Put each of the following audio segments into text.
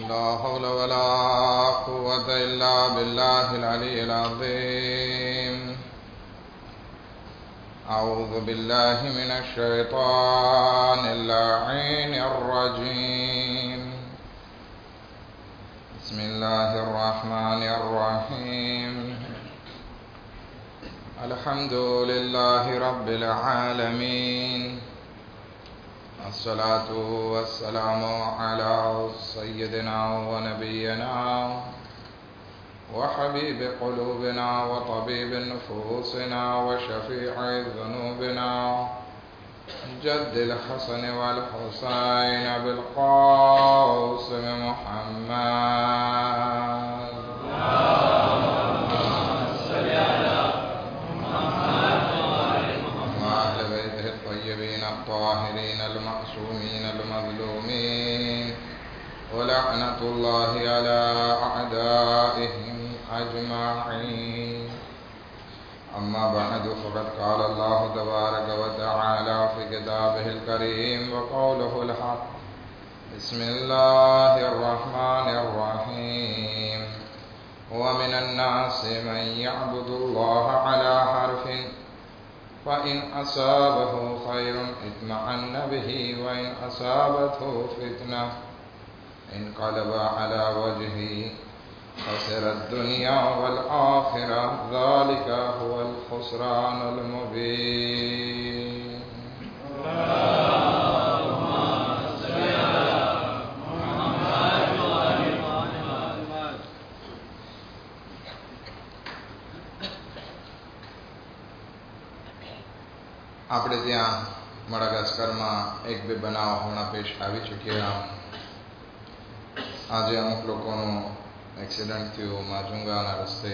لا حول ولا قوة إلا بالله العلي العظيم. أعوذ بالله من الشيطان اللعين الرجيم. بسم الله الرحمن الرحيم. الحمد لله رب العالمين. الصلاة والسلام على سيدنا ونبينا وحبيب قلوبنا وطبيب نفوسنا وشفيع ذنوبنا جد الحسن والحسين بالقاسم محمد. الطاهرين المعصومين المظلومين ولعنة الله على أعدائهم أجمعين. أما بعد فقد قال الله تبارك وتعالى في كتابه الكريم وقوله الحق. بسم الله الرحمن الرحيم. ومن الناس من يعبد الله على حرف فإن أصابه خير اطمأن به وإن أصابته فتنة انقلب على وجهه خسر الدنيا والآخرة ذلك هو الخسران المبين. اللهم صل على محمد وآل محمد. આપણે ત્યાં મડાગાસ્કરમાં એક બે બનાવ હમણાં પેશ આવી ચૂક્યા. આજે અમુક લોકોનું એક્સિડન્ટ થયું માજુંગાના રસ્તે,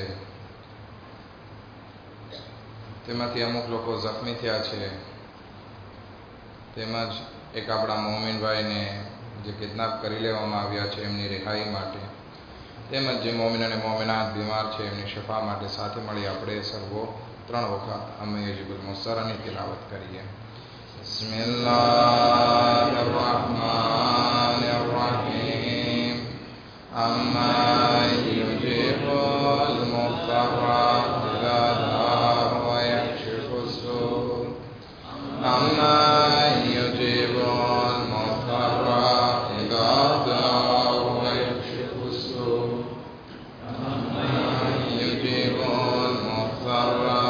તેમાંથી અમુક લોકો જખમી થયા છે. તેમજ એક આપણા મોમિનભાઈને જે કિડનેપ કરી લેવામાં આવ્યા છે એમની રિહાઈ માટે, તેમજ જે મોમિન અને મોમિનાત બીમાર છે એમની શફા માટે સાથે મળી આપણે સર્વો 3 વખત અમે યજીબુલ મુસ્તરાની તિલાવત કરીએ. બિસ્મિલ્લાહિર રહમાનિર રહીમ. અમ્મા યુજીબુલ મુસ્તરા ઇઝા દઆહુ વ યક્શિફુસ સૂ. અમ્મા યુજીબુલ મુસ્તરા ઇઝા દઆહુ વ યક્શિફુસ સૂ. અમ્મા યુજીબુલ મુસ્તરા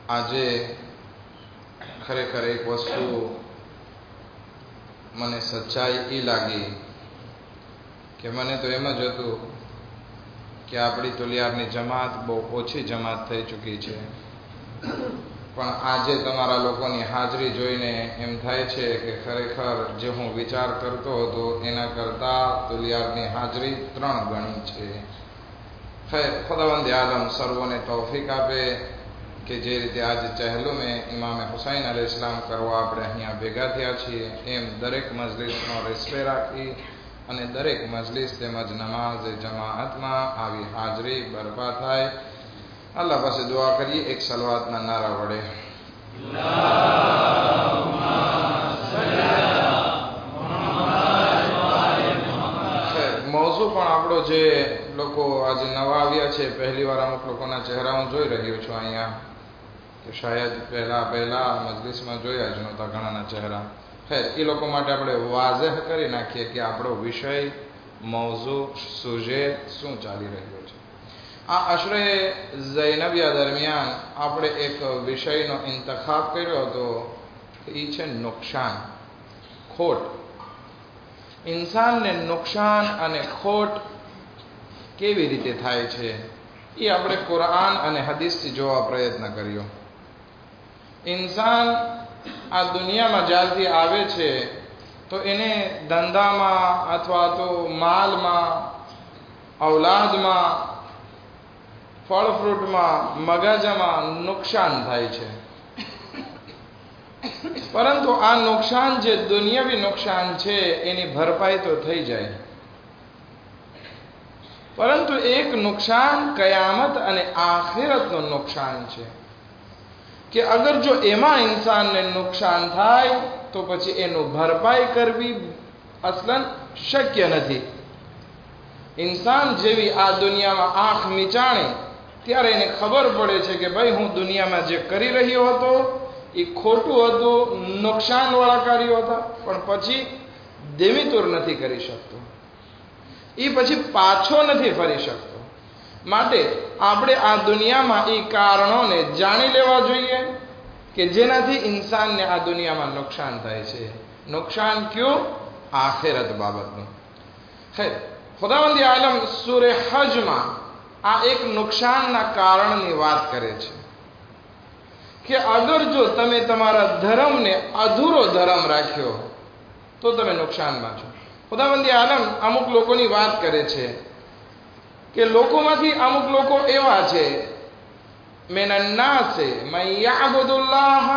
આજે ખરેખર એક વસ્તુ મને સચ્ચાઈ એ લાગી કે મને તો એમ જ હતું કે આપણી તુલિયારની જમાત બહુ ઓછી જમાત થઈ ચૂકી છે, પણ આજે તમારા લોકોની હાજરી જોઈને એમ થાય છે કે ખરેખર જે હું વિચાર કરતો હતો એના કરતાં તુલિયારની હાજરી 3 ગણી છે. ખૈર, ખુદાવંદ આલમ સર્વોને તૌફીક આપે કે જે રીતે આજે ચહેલુમે ઇમામે હુસૈન અલૈહિસ્સલામ કરવા આપણે અહીંયા ભેગા થયા છીએ, એમ દરેક મજલિસનો રેસ્પે રાખી અને દરેક મજલિસ તેમજ નમાઝ જમાઅતમાં આવી હાજરી બરપા થાય. અલ્લાહ પાસે દુઆ કરીએ એક સલવાતના નારા વડે. મૌઝુ પણ આપણો જે લોકો આજે નવા આવ્યા છે, પહેલી વાર અમુક લોકોના ચહેરા હું જોઈ રહ્યો છું અહીંયા, તો શાયદ પહેલા મજલિસમાં જોયા જ નહોતા ઘણાના ચહેરા. ખેર, એ લોકો માટે આપણે વાઝેહ કરી નાખીએ કે આપણો વિષય, મૌઝુ, સુજે શું ચાલી રહ્યો છે. આ અશરે ઝૈનબિયા દરમિયાન આપણે એક વિષયનો ઇંતખાબ કર્યો હતો, એ છે નુકસાન, ખોટ. ઇન્સાનને નુકસાન અને ખોટ કેવી રીતે થાય છે એ આપણે કુરાન અને હદીસથી જોવા પ્રયત્ન કર્યો. ઇન્સાન આ દુનિયામાં જ્યારથી આવે છે તો એને ધંધામાં અથવા તો માલમાં, ઔલાદમાં, ફળ ફ્રૂટમાં, મગજમાં નુકસાન થાય છે. પરંતુ આ નુકસાન જે દુનિયાવી નુકસાન છે એની ભરપાઈ તો થઈ જાય, પરંતુ એક નુકસાન કયામત અને આખિરતનું નુકસાન છે કે અગર જો એમાં ઇન્સાનને નુકસાન થાય તો પછી એનું ભરપાઈ કરવી અસલન શક્ય નથી. ઇન્સાન જેવી આ દુનિયામાં આંખ મીચાણે ત્યારે એને ખબર પડે છે કે ભાઈ હું દુનિયામાં જે કરી રહ્યો હતો એ ખોટું હતું, નુકસાનવાળા કાર્યો હતા, પણ પછી દેમીતુર નથી કરી શકતો, એ પછી પાછો નથી ફરી શકતો. માટે આપણે આ દુનિયામાં એ કારણોને જાણી લેવા જોઈએ કે જેનાથી ઇન્સાનને આ દુનિયામાં નુકસાન થાય છે. નુકસાન ક્યું? આખિરત બાબતનું. ખેર, ખુદાવંદ આલમ સૂરે હજમાં આ એક નુકસાનના કારણની વાત કરે છે કે અગર જો તમે તમારા ધર્મને અધૂરો ધર્મ રાખ્યો તો તમે નુકસાનમાં છો. ખુદાવંદ આલમ અમુક લોકોની વાત કરે છે કે લોકોમાંથી અમુક લોકો એવા છે, મિનન નાસે મન યઅબુદુલ્લાહ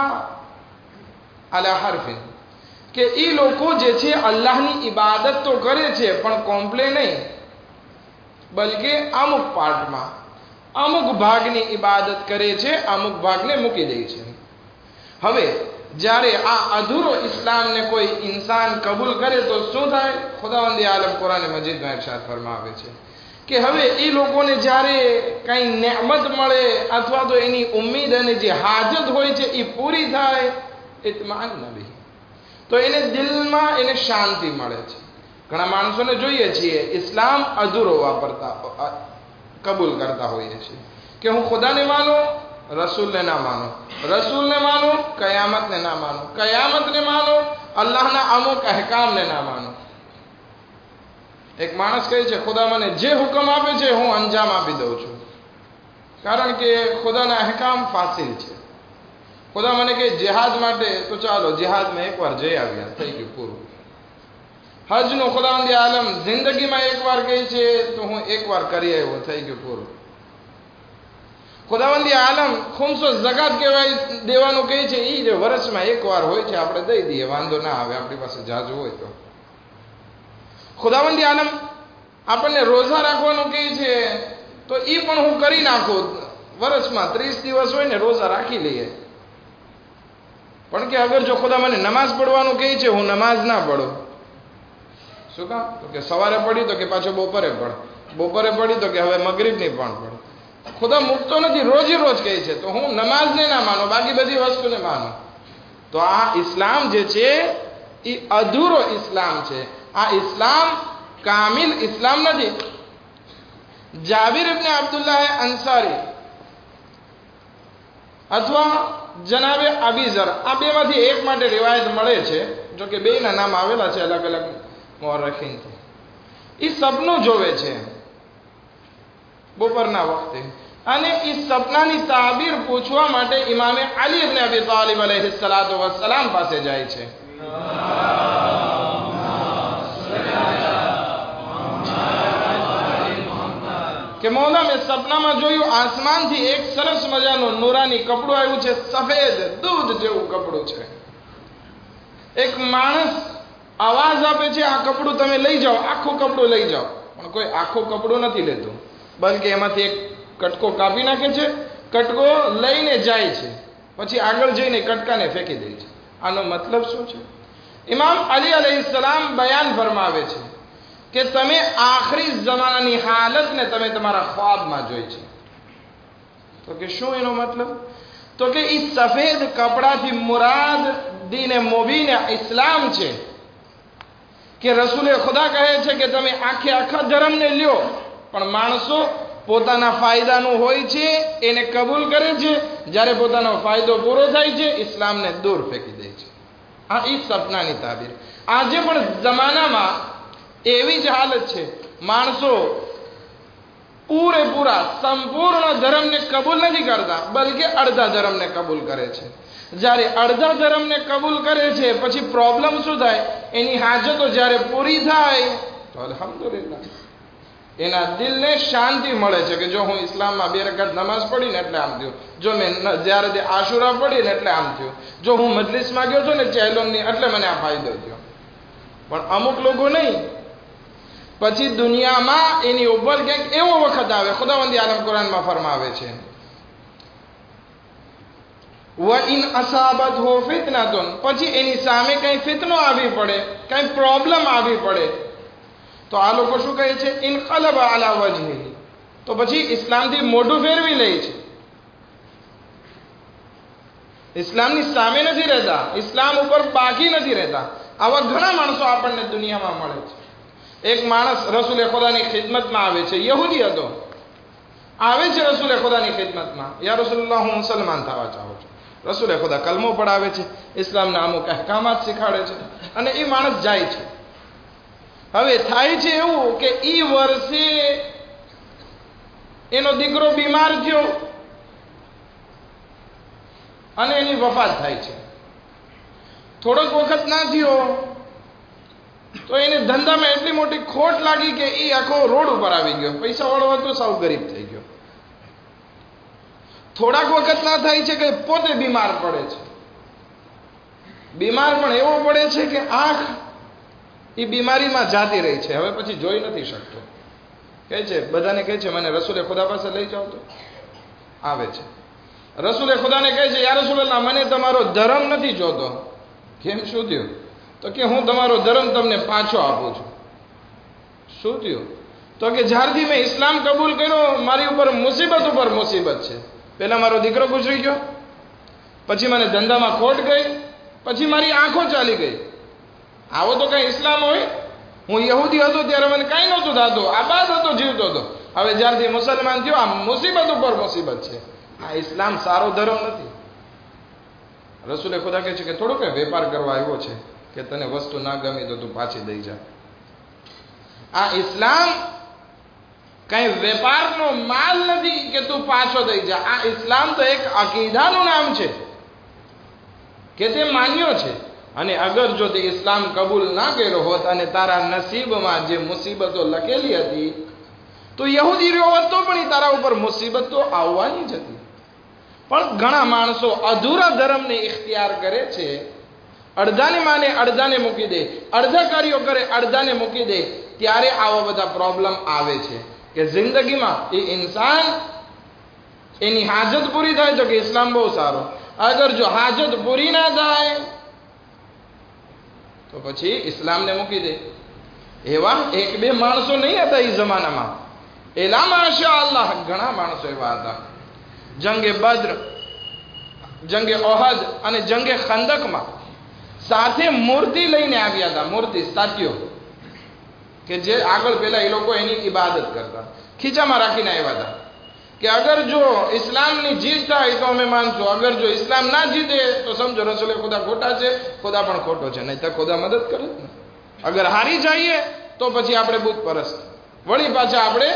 અલા હરફિન, કે એ લોકો જે છે અલ્લાહની ઇબાદત તો કરે છે પણ કોમ્પ્લે નહીં, બલકે અમુક પાર્ટમાં અમુક ભાગની ઇબાદત કરે છે, અમુક ભાગને મૂકી દે છે. હવે જ્યારે આ અધૂરો ઇસ્લામને કોઈ ઇન્સાન કબૂલ કરે તો શું થાય? ખુદાવંદ આલમ કુરાન મજીદમાં ઇરશાદ ફરમાવે છે કે હવે એ લોકોને જ્યારે કંઈ નેમત મળે અથવા તો એની ઉમ્મીદ અને જે હાજત હોય છે એ પૂરી થાય, ઇત્માન નબી, તો એને દિલમાં એને શાંતિ મળે છે. ઘણા માણસોને જોઈએ છીએ ઇસ્લામ અધૂરો વાપરતા કબૂલ કરતા હોઈએ છીએ કે હું ખુદાને માનું, રસૂલને ના માનો, રસૂલને માનો, કયામતને ના માનો, કયામતને માનો, અલ્લાહના અમુક અહેકામને ના માનો. એક માણસ કહે છે ખુદા મને જે હુકમ આપે છે હું અંજામ આપી દઉં છું, કારણ કે ખુદાના અહેકામ ફાસિલ છે. ખુદા મને કહે જિહાદ માટે તો ચાલો જિહાદમાં એકવાર જઈ આવ્યા, થઈ ગયું પૂરું. હજનું ખુદાવંદ આલમ જિંદગીમાં એકવાર કહે છે તો હું એકવાર કરી આવ્યો, થઈ ગયું પૂરું. ખુદાવંદ આલમ ખુમસો ઝકાત કહેવાય દેવાનું કહે છે, એ જે વર્ષમાં એકવાર હોય છે આપણે દઈ દઈએ, વાંધો ના આવે, આપણી પાસે જાજુ હોય તો. ખુદાવંદ આલમ આપણને રોઝા રાખવાનું કહે છે તો એ પણ હું કરી નાખું, વર્ષમાં 30 દિવસ હોય ને રોઝા રાખી લઈએ. પણ કે અગર જો ખુદા મને નમાઝ પઢવાનું કહે છે હું નમાઝ ના પડું. શું કામ? તો કે સવારે પડી તો કે પાછો બપોરે પડ, બપોરે પડી તો કે હવે મગરીબની પણ પડ. ખુદા મૂકતો નથી, રોજે રોજ કહે છે તો હું નમાઝને ના માનો, બાકી બધી વસ્તુને માનો. તો આ ઇસ્લામ જે છે એ અધૂરો ઇસ્લામ છે. આ ઇસ્લામ કામિલ ઇસ્લામ નથી. જાબિર ઇબ્ન અબ્દુલ્લાહ અંસારી અથવા જનાબે અબીઝર, આ બેમાંથી એક માટે રિવાયત મળે છે, જો કે બેના નામ આવેલા છે અલગ અલગ મુઅર્રિખીનથી. એ સપનું જોવે છે બપોરના વખતે, અને એ સપનાની તાબીર પૂછવા માટે ઇમામે અલી ઇબ્ન અબી તાલિબ અલૈહિસ સલાતુ વસ્સલામ પાસે જાય છે. કે મૌલા મેં સપનામાં જોયું આસમાનથી એક સરસ મજાનું નૂરાની કપડું આવ્યું છે, સફેદ દૂધ જેવું કપડું છે. એક માણસ આવાજ આપે છે આ કપડું તમે લઈ જાઓ, આખું કપડું લઈ જાઓ. પણ કોઈ આખું કપડું નથી લેતું, બલકે એમાંથી એક કટકો કાપી નાખે છે, કટકો લઈને જાય છે, પછી આગળ જઈને કટકાને ફેંકી દે છે. આનો મતલબ શું છે? ઇમામ અલી અલૈહિસ્સલામ બયાન ફરમાવે છે કે તમે આખરી જમાનાની હાલતને તમે તમારા ખ્વાબમાં જોઈ છે. તો કે શું એનો મતલબ? તો કે એ સફેદ કપડાથી મુરાદ દીને મુબીન ઇસ્લામ છે. કે રસૂલે ખુદા કહે છે કે તમે આખા ધર્મને લ્યો, પણ માણસો પોતાના ફાયદાનું હોય છે એને કબૂલ કરે છે, જ્યારે પોતાનો ફાયદો પૂરો થાય છે ઇસ્લામને દૂર ફેંકી દે છે. આ એ સપનાની તાબીર. આજે પણ જમાનામાં એવી જ હાલત છે, માણસો પૂરેપૂરા સંપૂર્ણ ધર્મને કબૂલ નથી કરતા, બલકે અડધા ધર્મને કબૂલ કરે છે. જ્યારે અડધા ધર્મને કબૂલ કરે છે પછી પ્રોબ્લેમ શું થાય? એની હાજતો જ્યારે પૂરી થાય તો અલ્હમ્દુલિલ્લાહ એના દિલને શાંતિ મળે છે કે જો હું ઇસ્લામમાં 2 રકાત નમાઝ પડીને એટલે આમ થયું, જો મેં જ્યારે આશુરા પડીને એટલે આમ થયું, જો હું મજલિસમાં ગયો છું ને ચહેલોમની એટલે મને આ ફાયદો થયો. પણ અમુક લોકો નહીં, પછી દુનિયામાં એની ઉપર કંઈક એવો વખત આવે, ખુદાવંદ આલમ કુરાનમાં ફરમાવે છે, વઇન અસાબતહુ ફિતનતુન, પછી એની સામે કઈ ફિતનો આવી પડે, કઈ પ્રોબ્લેમ આવી પડે, તો આ લોકો શું કહે છે? ઇનકલબ અલા વજહિહી, તો પછી ઇસ્લામથી મોઢું ફેરવી લે છે. ઇસ્લામની સામે નથી રહેતા, ઇસ્લામ ઉપર બાકી નથી રહેતા. આવા ઘણા માણસો આપણને દુનિયામાં મળે છે. એક માણસ રસૂલે ખુદાની ખિદમતમાં આવે છે, યહૂદી હતો, આવે છે રસૂલે ખુદાની ખિદમતમાં, યા રસૂલુલ્લાહ, હું મુસલમાન થવા ચાહું છું. રસૂલે ખુદા કલમો પડાવે છે, ઇસ્લામના અમુક અહેકામાત શીખાડે છે, અને એ માણસ જાય છે. હવે થાય છે એવું કે એ વર્ષે એનો દીકરો બીમાર થયો અને એની વફાત થાય છે. થોડોક વખત ના થયો તો એને ધંધામાં એટલી મોટી ખોટ લાગી કે એ આખો રોડ ઉપર આવી ગયો, પૈસા વાળો હતો, સાવ ગરીબ થઈ ગયો. થોડાક વખત ના થાય છે કે પોતે બીમાર પડે છે. બીમાર પણ એવો પડે છે કે આંખ એ બીમારીમાં જાતી રહી છે, હવે પછી જોઈ નથી શકતો. કહે છે, બધાને કહે છે, મને રસૂલે ખુદા પાસે લઈ જાઓ. તો આવે છે, રસૂલે ખુદાને કહે છે, યા રસૂલલ્લાહ, મને તમારો ધર્મ નથી જોતો. કેમ, શું થયું? તો કે હું તમારો ધર્મ તમને પાછો આપું છું. શું થયું? તો કે જ્યારથી મેં ઇસ્લામ કબૂલ કર્યો, મારી ઉપર મુસીબત છે. પહેલા મારો દીકરો ગુજરી ગયો, પછી મને ધંધામાં ખોટ ગઈ, પછી મારી આંખો ચાલી ગઈ. આવો તો કઈ ઇસ્લામ હોય? હું યહૂદી હતો ત્યારે મને કઈ નહોતું થતું, આબાદ હતો, જીવતો હતો. હવે જ્યારથી મુસલમાન થયો, આ મુસીબત ઉપર મુસીબત છે. આ ઇસ્લામ સારો ધર્મ નથી. રસૂલે ખુદા કહે છે કે થોડો કઈ વેપાર કરવા આવ્યો છે કે તને વસ્તુ ના ગમી તો તું પાછી દઈ જા. આ ઇસ્લામ કઈ વેપારનો માલ નથી કે તું પાછો દઈ જા. આ ઇસ્લામ તો એક અકીદાનું નામ છે કે તે માન્યો છે. અને અગર જો તે ઇસ્લામ કબૂલ ના કર્યો હોત અને તારા નસીબમાં જે મુસીબતો લખેલી હતી, તો યહૂદી રહ્યો હોત તો પણ તારા ઉપર મુસીબત તો આવવાની જ હતી. પણ ઘણા માણસો અધૂરા ધર્મને ઇખ્તિયાર કરે છે, અડધાને માને અડધાને મૂકી દે, અડધા કાર્યો કરે અડધાને મૂકી દે, ત્યારે આવા બધા પ્રોબ્લેમ આવે છે કે જિંદગીમાં એ ઇન્સાન એની હાજત પૂરી થાય તો કે ઇસ્લામ બહુ સારો, અગર જો હાજત પૂરી ના થાય તો પછી ઇસ્લામને મૂકી દે. એવા એક બે માણસો નહીં હતા એ જમાનામાં, એલા માશા અલ્લાહ ઘણા માણસો એવા હતા. જંગે બદ્ર, જંગે ઓહદ અને જંગે ખંદકમાં સાથે મૂર્તિ લઈને આવ્યા હતા. મૂર્તિ, સ્ટેચ્યુ, કે જે આગળ પેલા એ લોકો એની ઇબાદત કરતા, ખીચામાં રાખીને આવ્યા હતા કે અગર જો ઇસ્લામની જીત થાય તો અમે માનશું, અગર જો ઇસ્લામ ના જીતે તો સમજો રસૂલે ખુદા ખોટા છે, ખુદા પણ ખોટો છે, નહીં તો ખુદા મદદ કરે ને. અગર હારી જઈએ તો પછી આપણે બુત પરસ્ત, વળી પાછા આપણે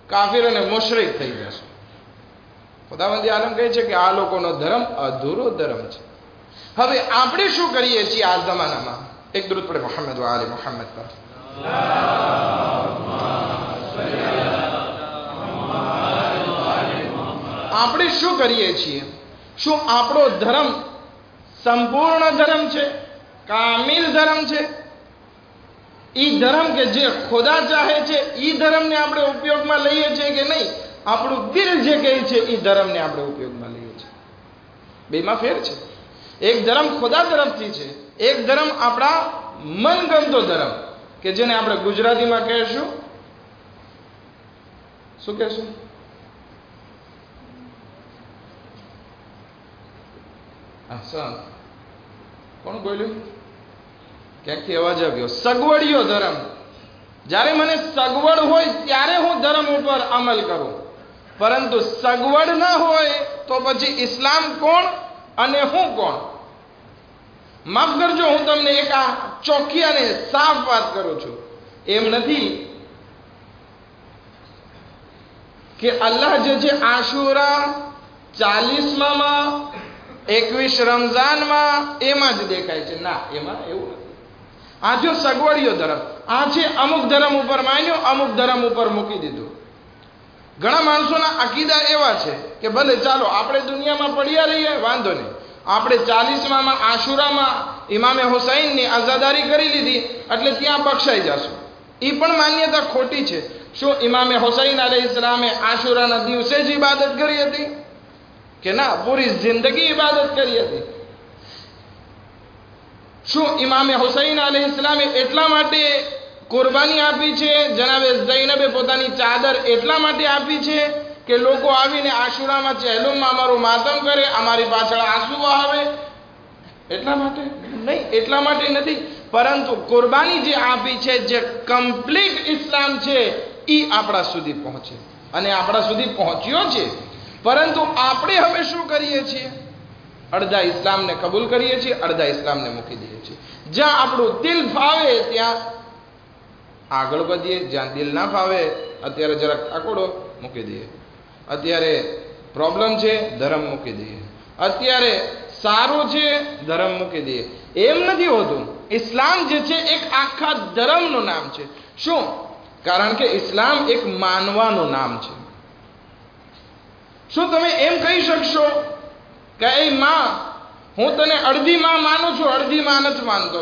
કાફિર અને મુશરિક થઈ જશું. ખુદાવંદ આલમ કહે છે કે આ લોકોનો ધર્મ અધૂરો ધર્મ છે. હવે આપણે શું કરીએ છીએ આ જમાનામાં? એક દરૂદ પડે મુહમ્મદ વ આલે મુહમ્મદ પર. આપણે શું કરીએ છીએ? શું આપણો ધર્મ સંપૂર્ણ ધર્મ છે, કામિલ ધર્મ છે? ઈ ધર્મ કે જે ખુદા ચાહે છે ઈ ધર્મને આપણે ઉપયોગમાં લઈએ છીએ કે નહીં? આપણું દિલ જે કહે છે એ ધર્મને આપણે ઉપયોગમાં લઈએ છીએ. બેમાં ફેર છે. એક ધર્મ ખુદા તરફથી છે, એક ધર્મ આપણા મનગમતો ધર્મ કે જેને આપણે ગુજરાતીમાં કહેશું, શું કહેશું? કોણ બોલ્યું? ક્યાંકથી અવાજ આવ્યો. સગવડિયો ધર્મ. જ્યારે મને સગવડ હોય ત્યારે હું ધર્મ ઉપર અમલ કરું, પરંતુ સગવડ ના હોય તો પછી ઇસ્લામ કોણ અને હું કોણ? માફ કરજો, હું તમને એક આ ચોખ્ખી અને સાફ વાત કરું છું. એમ નથી કે અલ્લાહ જે છે આશુરા 40માં 21 રમઝાનમાં એમાં જ દેખાય છે. ના, એમાં એવું નથી. આ જો સગવડિયો ધર્મ, આ છે અમુક ધર્મ ઉપર માન્યો, અમુક ધર્મ ઉપર મૂકી દીધું. ઘણા માણસોના અકીદા એવા છે કે ભલે ચાલો આપણે દુનિયામાં પડ્યા રહીએ, વાંધો નહીં, આપણે 40માં આશુરામાં ઇમામે હુસૈનની આઝાદારી કરી લીધી એટલે ત્યાં બક્ષાઈ જશું. એ પણ માન્યતા ખોટી છે. શું ઇમામે હુસૈન અલૈહિસ્સલામે આશુરાના દિવસે જ ઇબાદત કરી હતી કે ના પૂરી જિંદગી ઇબાદત કરી હતી? શું ઇમામે હુસૈન અલૈહિસ્સલામે એટલા માટે કુરબાની આપી છે, જનાબે ઝૈનબે પોતાની ચાદર એટલા માટે આપી છે કે લોકો આવીને આશુરામાં ચહેલુમમાં અમારું માતમ કરે, અમારી પાછળ આંસુ આવે એટલા માટે નહીં? એટલા માટે નથી, પરંતુ કુરબાની જે આપી છે, જે કમ્પ્લીટ ઇસ્લામ છે, એ આપણા સુધી પહોંચે અને આપણા સુધી પહોંચ્યો છે. પરંતુ આપણે હવે શું કરીએ છીએ? અડધા ઇસ્લામને કબૂલ કરીએ છીએ, અડધા ઇસ્લામને મૂકી દઈએ છીએ. જ્યાં આપણું દિલ ફાવે ત્યાં આગળ વધીએ, જ્યાં દિલ ના ફાવે અત્યારે જરાક આકોડો મૂકી દઈએ, અત્યારે પ્રોબ્લેમ છે ધર્મ મૂકી દઈએ, અત્યારે સારું છે ધર્મ મૂકી દઈએ. એમ નથી હોતું. ઇસ્લામ જે છે એક આખા ધર્મનું નામ છે. શું? કારણ કે ઇસ્લામ એક માનવાનું નામ છે. શું તમે એમ કહી શકશો કે એ માં, હું તને અડધી માં માનું છું, અડધી માં નથી માનતો?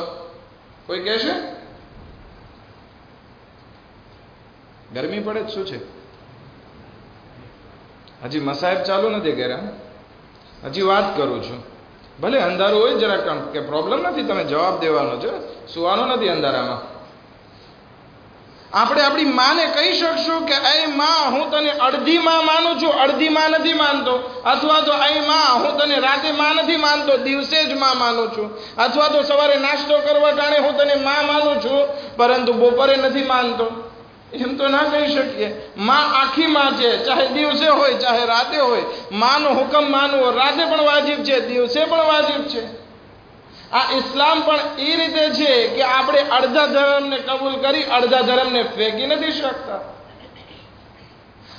કોઈ કહેશે? ગરમી પડે શું છે? હજી મસાહેબ ચાલુ નથી કર્યા, હજી વાત કરું છું. ભલે અંધારું હોય જરાક, કે પ્રોબ્લેમ નથી, તમે જવાબ દેવાનો છે, સુવાનો નથી અંધારામાં. આપણે આપણી માને કહી શકશું કે એ માં, હું તને અડધી માં માનું છું, અડધી માં નથી માનતો? અથવા તો એ માં, હું તને રાતે માં નથી માનતો, દિવસે જ માં માનું છું? અથવા તો સવારે નાસ્તો કરવા ટાણે હું તને માં માનું છું, પરંતુ બપોરે નથી માનતો? એમ તો ના કહી શકીએ. માં આખી માં છે, ચાહે દિવસે હોય ચાહે રાતે હોય. માનો હુકમ માનવો રાતે પણ વાજિબ છે, દિવસે પણ વાજિબ છે. આ ઇસ્લામ પણ એ રીતે છે કે આપણે અડધા ધર્મને કબૂલ કરી અડધા ધર્મને ફેંકી નથી શકતા.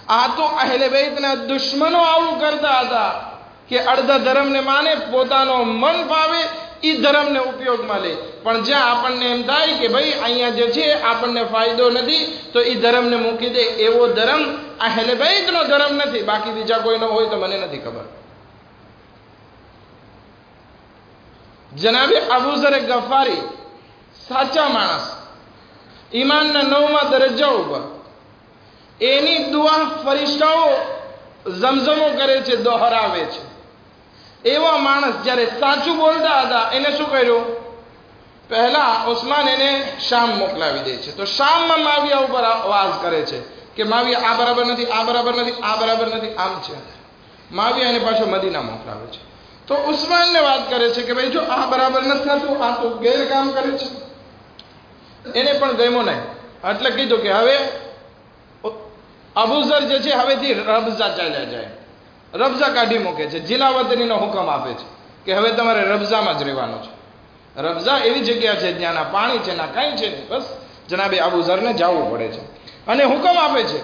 આ તો અહેલે બેતના દુશ્મનો આવું કરતા હતા કે અડધા ધર્મને માને, પોતાનો મન ફાવે એ ધર્મને ઉપયોગમાં લે. પણ જ્યાં આપણને એમ થાય કે ભાઈ અહીંયા જે છે આપણને ફાયદો નથી, તો એ ધર્મને મૂકી દે. એવો ધર્મ અહેલે બેતનો ધર્મ નથી. બાકી બીજા કોઈનો હોય તો મને નથી ખબર. જનાબે અબુ ઝર ગફારી સાચા માણસ, ઈમાનના 9મા દરજ્જા ઉપર, એની દુઆ ફરિશ્તાઓ ઝમઝમો કરે છે, દોહરાવે છે. એવા માણસ જ્યારે સાચું બોલતા હતા, એને શું કર્યું? પહેલા ઉસ્માન એને શામ મોકલાવી દે છે. તો શામમાં માવિયા ઉપર વાઝ કરે છે કે માવિયા આ બરાબર નથી, આ બરાબર નથી, આ બરાબર નથી, આમ છે. માવિયા એને પાછો મદીના મોકલાવે છે. તો ઉસ્માનને વાત કરે છે કે ભાઈ જો આ બરાબર નથી થતું, આ તો ગેરકામ કરે છે. એને પણ ગમ્યો નહીં, એટલે કીધું કે હવે અબુ ઝર જે છે હવેથી રબઝા ચાલ્યા જાય. રબઝા કાઢી મૂકે છે, જિલાવતનીનો હુકમ આપે છે કે હવે તમારે રબઝામાં જ રહેવાનું છે. રબઝા એવી જગ્યા છે જ્યાં ના પાણી છે, ના કાંઈ છે નહીં, બસ જનાબે અબુ ઝરને જવું પડે છે. અને હુકમ આપે છે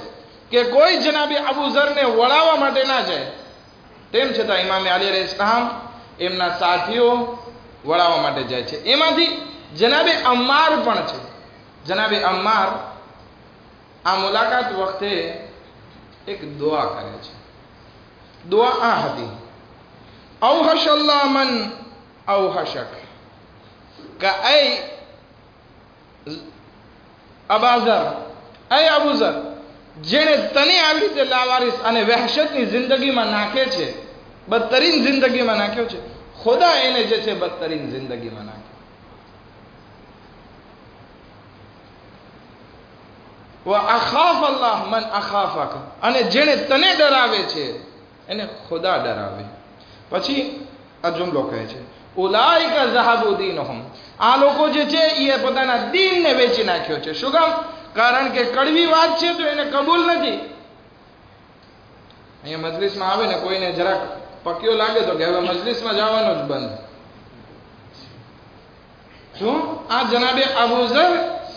કે કોઈ જનાબે અબુ ઝરને વળાવવા માટે ના જાય. તેમ છતાં ઇમામે અલી અલૈહિસ્સલામ એમના સાથીઓ વળાવવા માટે જાય છે. એમાંથી જનાબે અમ્માર પણ છે. જનાબે અમ્માર આ મુલાકાત વખતે એક દુઆ કરે છે. દુઆ આ હતી: અવહશલ્લાહ મન અવહશક, કે એ અબાઝર, એ અબુ ઝર, જેણે તને આવી રીતે લાવારિસ અને વહેશતની જિંદગીમાં નાખે છે, બદતરીન જિંદગીમાં નાખ્યો છે, ખુદા એને જે છે બદતરીન જિંદગીમાં નાખ્યો. વ અખાફ અલ્લાહ મન અખાફક, અને જેણે તને ડરાવે છે એને ખુદા ડરાવે. પછી આ જુમલો કહે છે: ઉલાઇકા ઝહાબુ દીનહુમ, આ લોકો જે છે એ પોતાના દીનને વેચી નાખ્યો છે. શું કામ? કારણ કે કડવી વાત છે તો એને કબૂલ નથી. અહીંયા મજલિસમાં આવે ને કોઈને જરાક પક્યો લાગે તો કે હવે મજલિસમાં જવાનું જ બંધ. શું આ જનાબે અબુ ઝર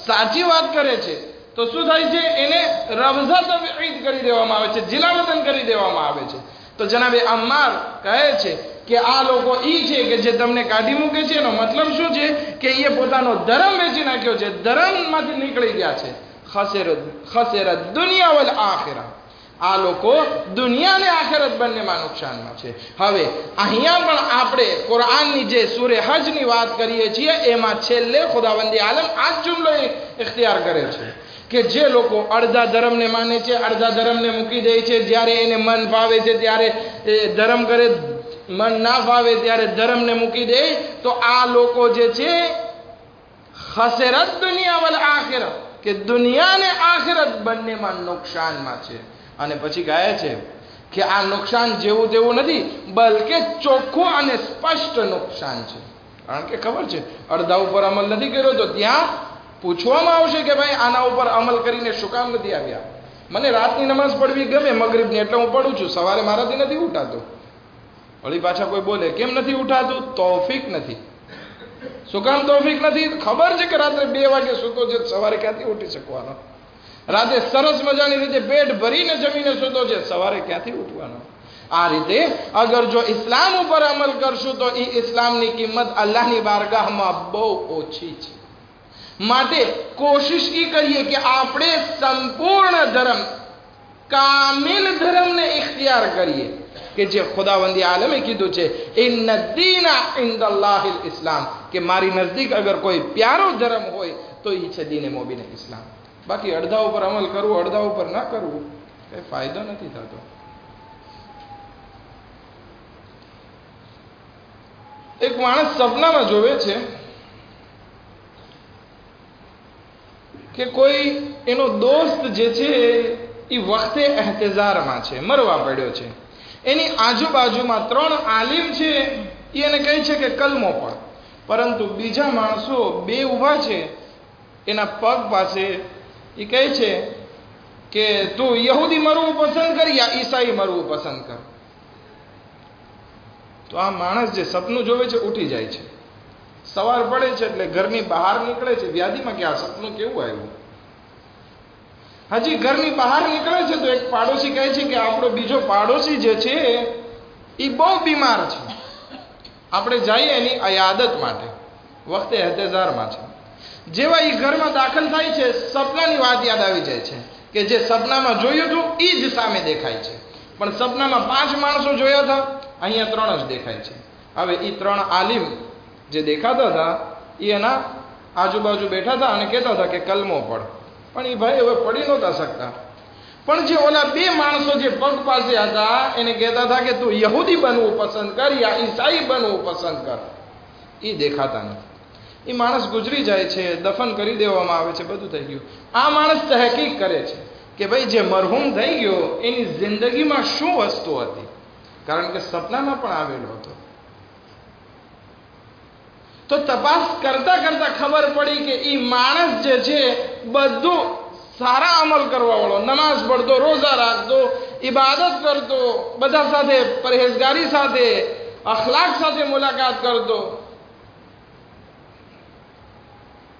સાચી વાત કરે છે તો શું થાય છે? એને રબઝા તબઈદ કરી દેવામાં આવે છે, જિલાવતન કરી દેવામાં આવે છે. તો જનાબે અમ્માર કહે છે કે આ લોકો ઈ છે કે જે તમને કાઢી મૂકે છે. એનો મતલબ શું છે? કે એ પોતાનો ધર્મ વેચી નાખ્યો છે, ધર્મમાંથી નીકળી ગયા છે. ખસેરત દુનિયા વલ આખિરા, આ લોકો દુનિયા અને આખિરત બંનેમાં નુકસાનમાં છે. હવે અહીંયા પણ આપણે કુરાનની જે સૂરે હજની વાત કરીએ છીએ એમાં છેલ્લે ખુદાવંદી આલમ આ જુમલો ઇખ્તિયાર કરે છે કે જે લોકો અડધા ધર્મને માને છે, અડધા ધર્મને મૂકી દે છે, જ્યારે એને મન ફાવે છે ત્યારે ધર્મ કરે, મન ના ફાવે ત્યારે ધર્મને મૂકી દે, તો આ લોકો જે છે ખસરત દુનિયા વલ આખિરત, કે દુનિયા અને આખિરત બંનેમાં નુકસાનમાં છે. અને પછી કહે છે કે આ નુકસાન જેવું તેવું નથી, બલકે ચોખ્ખું અને સ્પષ્ટ નુકસાન છે. કારણ કે ખબર છે અડધા ઉપર અમલ નથી કર્યો, તો ત્યાં પૂછવામાં આવશે કે ભાઈ આના ઉપર અમલ કરીને શું કામ નથી આવ્યા. મને રાતની નમાઝ પડવી ગમે મગરિબની, એટલે હું પડું છું, સવારે મારાથી નથી ઉઠાતું. વળી પાછા કોઈ બોલે કેમ નથી ઉઠાતું? તૌફીક નથી. શું કામ તૌફીક નથી? ખબર છે કે રાત્રે 2 વાગે સૂતો છે, સવારે ક્યાંથી ઉઠી શકવાનો? રાતે સરસ મજાની રીતે પેટ ભરીને જમીને સૂતો છે, સવારે ક્યાંથી ઉઠવાનો? આ રીતે અગર જો ઇસ્લામ ઉપર અમલ કરશું તો એ ઇસ્લામની કિંમત અલ્લાહની બારગાહમાં બહુ ઓછી છે. માટે કોશિશ એ કરીએ કે આપણે સંપૂર્ણ ધર્મ, કામિલ ધર્મને ઇખ્તિયાર કરીએ, કે જે ખુદાવંદી આલમે કીધું છે ઇન્ન દીના ઇન્દલ્લાહિલ ઇસ્લામ, કે મારી નજદીક અગર કોઈ પ્યારો ધર્મ હોય તો એ છે દીને મોબીન ઇસ્લામ. બાકી અડધા ઉપર અમલ કરવું, અડધા ઉપર ના કરવું, કઈ ફાયદો નથી થતો. એક માણસ સપનામાં જોવે છે કે કોઈ એનો દોસ્ત જે છે એ વખતે એહતજારમાં છે, મરવા પડ્યો છે. એની આજુબાજુમાં 3 આલિમ છે, એ એને કહે છે કે કલમો પડ. પરંતુ બીજા માણસો 2 ઊભા છે એના પગ પાસે, એ કહે છે કે તું યહૂદી મરવું પસંદ કર યા ઈસાઈ મરવું પસંદ કર. તો આ માણસ જે સપનું જોવે છે ઉઠી જાય છે. સવાર પડે છે એટલે ઘરની બહાર નીકળે છે, વ્યાધિમાં કે આ સપનું કેવું આવ્યું. હજી ઘરની બહાર નીકળે છે તો એક પાડોશી કહે છે કે આપણો બીજો પાડોશી જે છે એ બહુ બીમાર છે, આપણે જઈએ એની અયાદત માટે, વખતે એહતજારમાં છે. જેવા એ ઘરમાં દાખલ થાય છે, સપનાની વાત યાદ આવી જાય છે કે જે સપનામાં જોયું હતું એ જ સામે દેખાય છે. પણ સપનામાં 5 માણસો જોયા હતા, અહીંયા 3 જ દેખાય છે. હવે એ 3 આલિમ જે દેખાતા હતા એ એના આજુબાજુ બેઠા હતા અને કહેતા હતા કે કલમો પડ. પણ એ ભાઈ હવે પડી નહોતા શકતા. પણ જે ઓલા 2 માણસો જે પગ પાસે હતા એને કહેતા હતા કે તું યહૂદી બનવું પસંદ કર યા ઈસાઈ બનવું પસંદ કર, એ દેખાતા નથી. એ માણસ ગુજરી જાય છે, દફન કરી દેવામાં આવે છે, બધું થઈ ગયું. આ માણસ તહકીક કરે છે કે ભાઈ જે મરહૂમ થઈ ગયો એની જિંદગીમાં શું વસ્તુ હતી, કારણ કે સપનામાં પણ આવેલો હતો. તો તપાસ કરતા કરતા ખબર પડી કે એ માણસ જે છે બધું સારા અમલ કરવા વાળો, નમાઝ પડતો, રોઝા રાખતો, ઇબાદત કરતો, બધા સાથે પરહેજગારી સાથે, અખલાક સાથે મુલાકાત કરતો,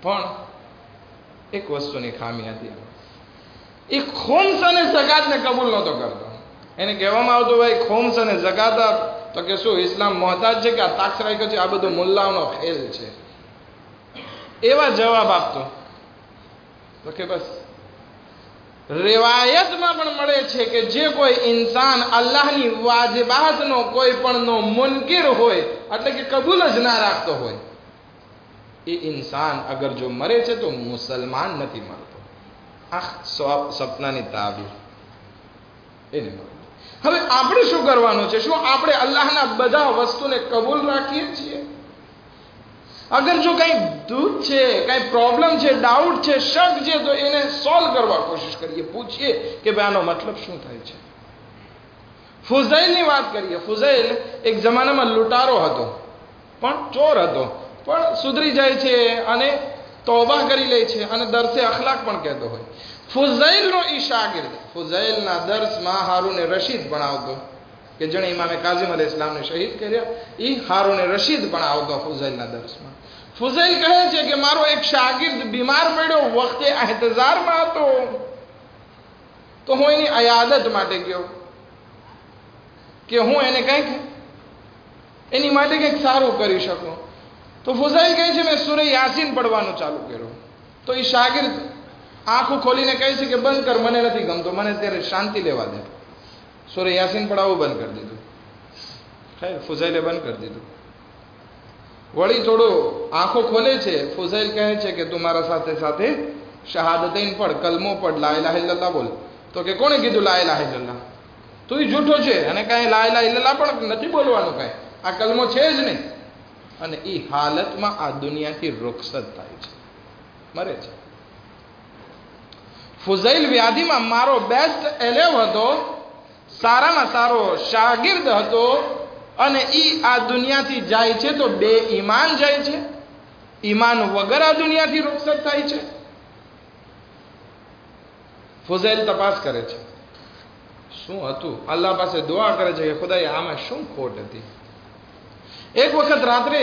પણ એક વસ્તુની ખામી હતી, એ ખુમ્સ અને ઝકાતને કબૂલ નહોતો કરતો. એને કહેવામાં આવતું ભાઈ ખુમ્સ અને ઝકાત આપ, તો કે શું ઇસ્લામ મોહતાજ છે કે આ તાક્ષ રાખ્યો છે, આ બધું મુલ્લાઓનો ખેલ છે, એવા જવાબ આપતો. તો કે બસ રિવાયતમાં પણ મળે છે કે જે કોઈ ઇન્સાન અલ્લાહની વાજિબાતનો કોઈ પણનો મુનકિર હોય, એટલે કે કબૂલ જ ના રાખતો હોય, એ ઇન્સાન અગર જો મરે છે તો મુસલમાન નથી મરતો. આ સપનાની તાબીર એને મળે. હવે આપણે શું કરવાનું છે? શું આપણે અલ્લાહના બધા વસ્તુને કબૂલ રાખીએ છીએ? અગર જો કંઈ દુઃખ છે, કંઈ પ્રોબ્લેમ છે, ડાઉટ છે, શક છે, તો એને સોલ્વ કરવા કોશિશ કરીએ, પૂછીએ કે ભાઈ આનો મતલબ શું થાય છે. ફુઝૈલની વાત કરીએ. ફુઝૈલ એક જમાનામાં લૂંટારો હતો, પણ ચોર હતો, પણ સુધરી જાય છે અને તોબા કરી લે છે અને દરસે અખલાક પણ કહેતો હોય. ફુઝૈલનો ઈ શાગિર્દ ફુઝૈલના દર્સમાં હારૂને રશીદ ભણાવતો, કે જેણે ઇમામે કાઝિમ અલૈહિસ સલામને શહીદ કર્યા, એ હારૂને રશીદ ભણાવતો ફુઝૈલના દર્સમાં. ફુઝૈલ કહે છે કે મારો એક શાગિર્દ બીમાર પડ્યો, વખતે એહતજારમાં હતો, તો હું એની અયાદત માટે ગયો કે હું એને કંઈક એની માટે કંઈક સારું કરી શકું. તો ફુઝૈલ કહે છે મેં સૂરે યાસીન પડવાનું ચાલુ કર્યું. તો એ શાગિર્દ આંખો ખોલીને કહે છે કે બંધ કર, મને નથી ગમતો, મને ત્યારે શાંતિ લેવા દે. સૂરે યાસીન પડાવવું બંધ કરી દીધું. ફુઝૈલે બંધ કરી દીધું. વળી થોડું આંખો ખોલે છે, ફુઝૈલ કહે છે કે તું મારા સાથે સાથે શહાદતૈન પઢ, કલમો પઢ, લા ઇલાહા ઇલ્લલ્લાહ બોલ. તો કે કોણે કીધું લા ઇલાહા ઇલ્લલ્લાહ? તું જૂઠો છે અને કાંઈ લા ઇલાહા ઇલ્લલ્લાહ પણ નથી બોલવાનું, કાંઈ આ કલમો છે જ નહીં. અને એ હાલતમાં આ દુનિયાથી રૂખસત થાય છે, મરે છે. ફુઝૈલ વ્યાધિમાં મારો બેસ્ટ એલેવ હતો, સારામાં સારો શાગિર્દ હતો, અને ઈ આ દુનિયાથી જાય છે તો બે ઈમાન જાય છે. ઈમાન વગર આ દુનિયાથી રૂખસત થાય છે. ફુઝૈલ તપાસ કરે છે શું હતું, અલ્લાહ પાસે દુઆ કરે છે કે ખુદાએ આમાં શું ખોટ હતી. એક વખત રાત્રે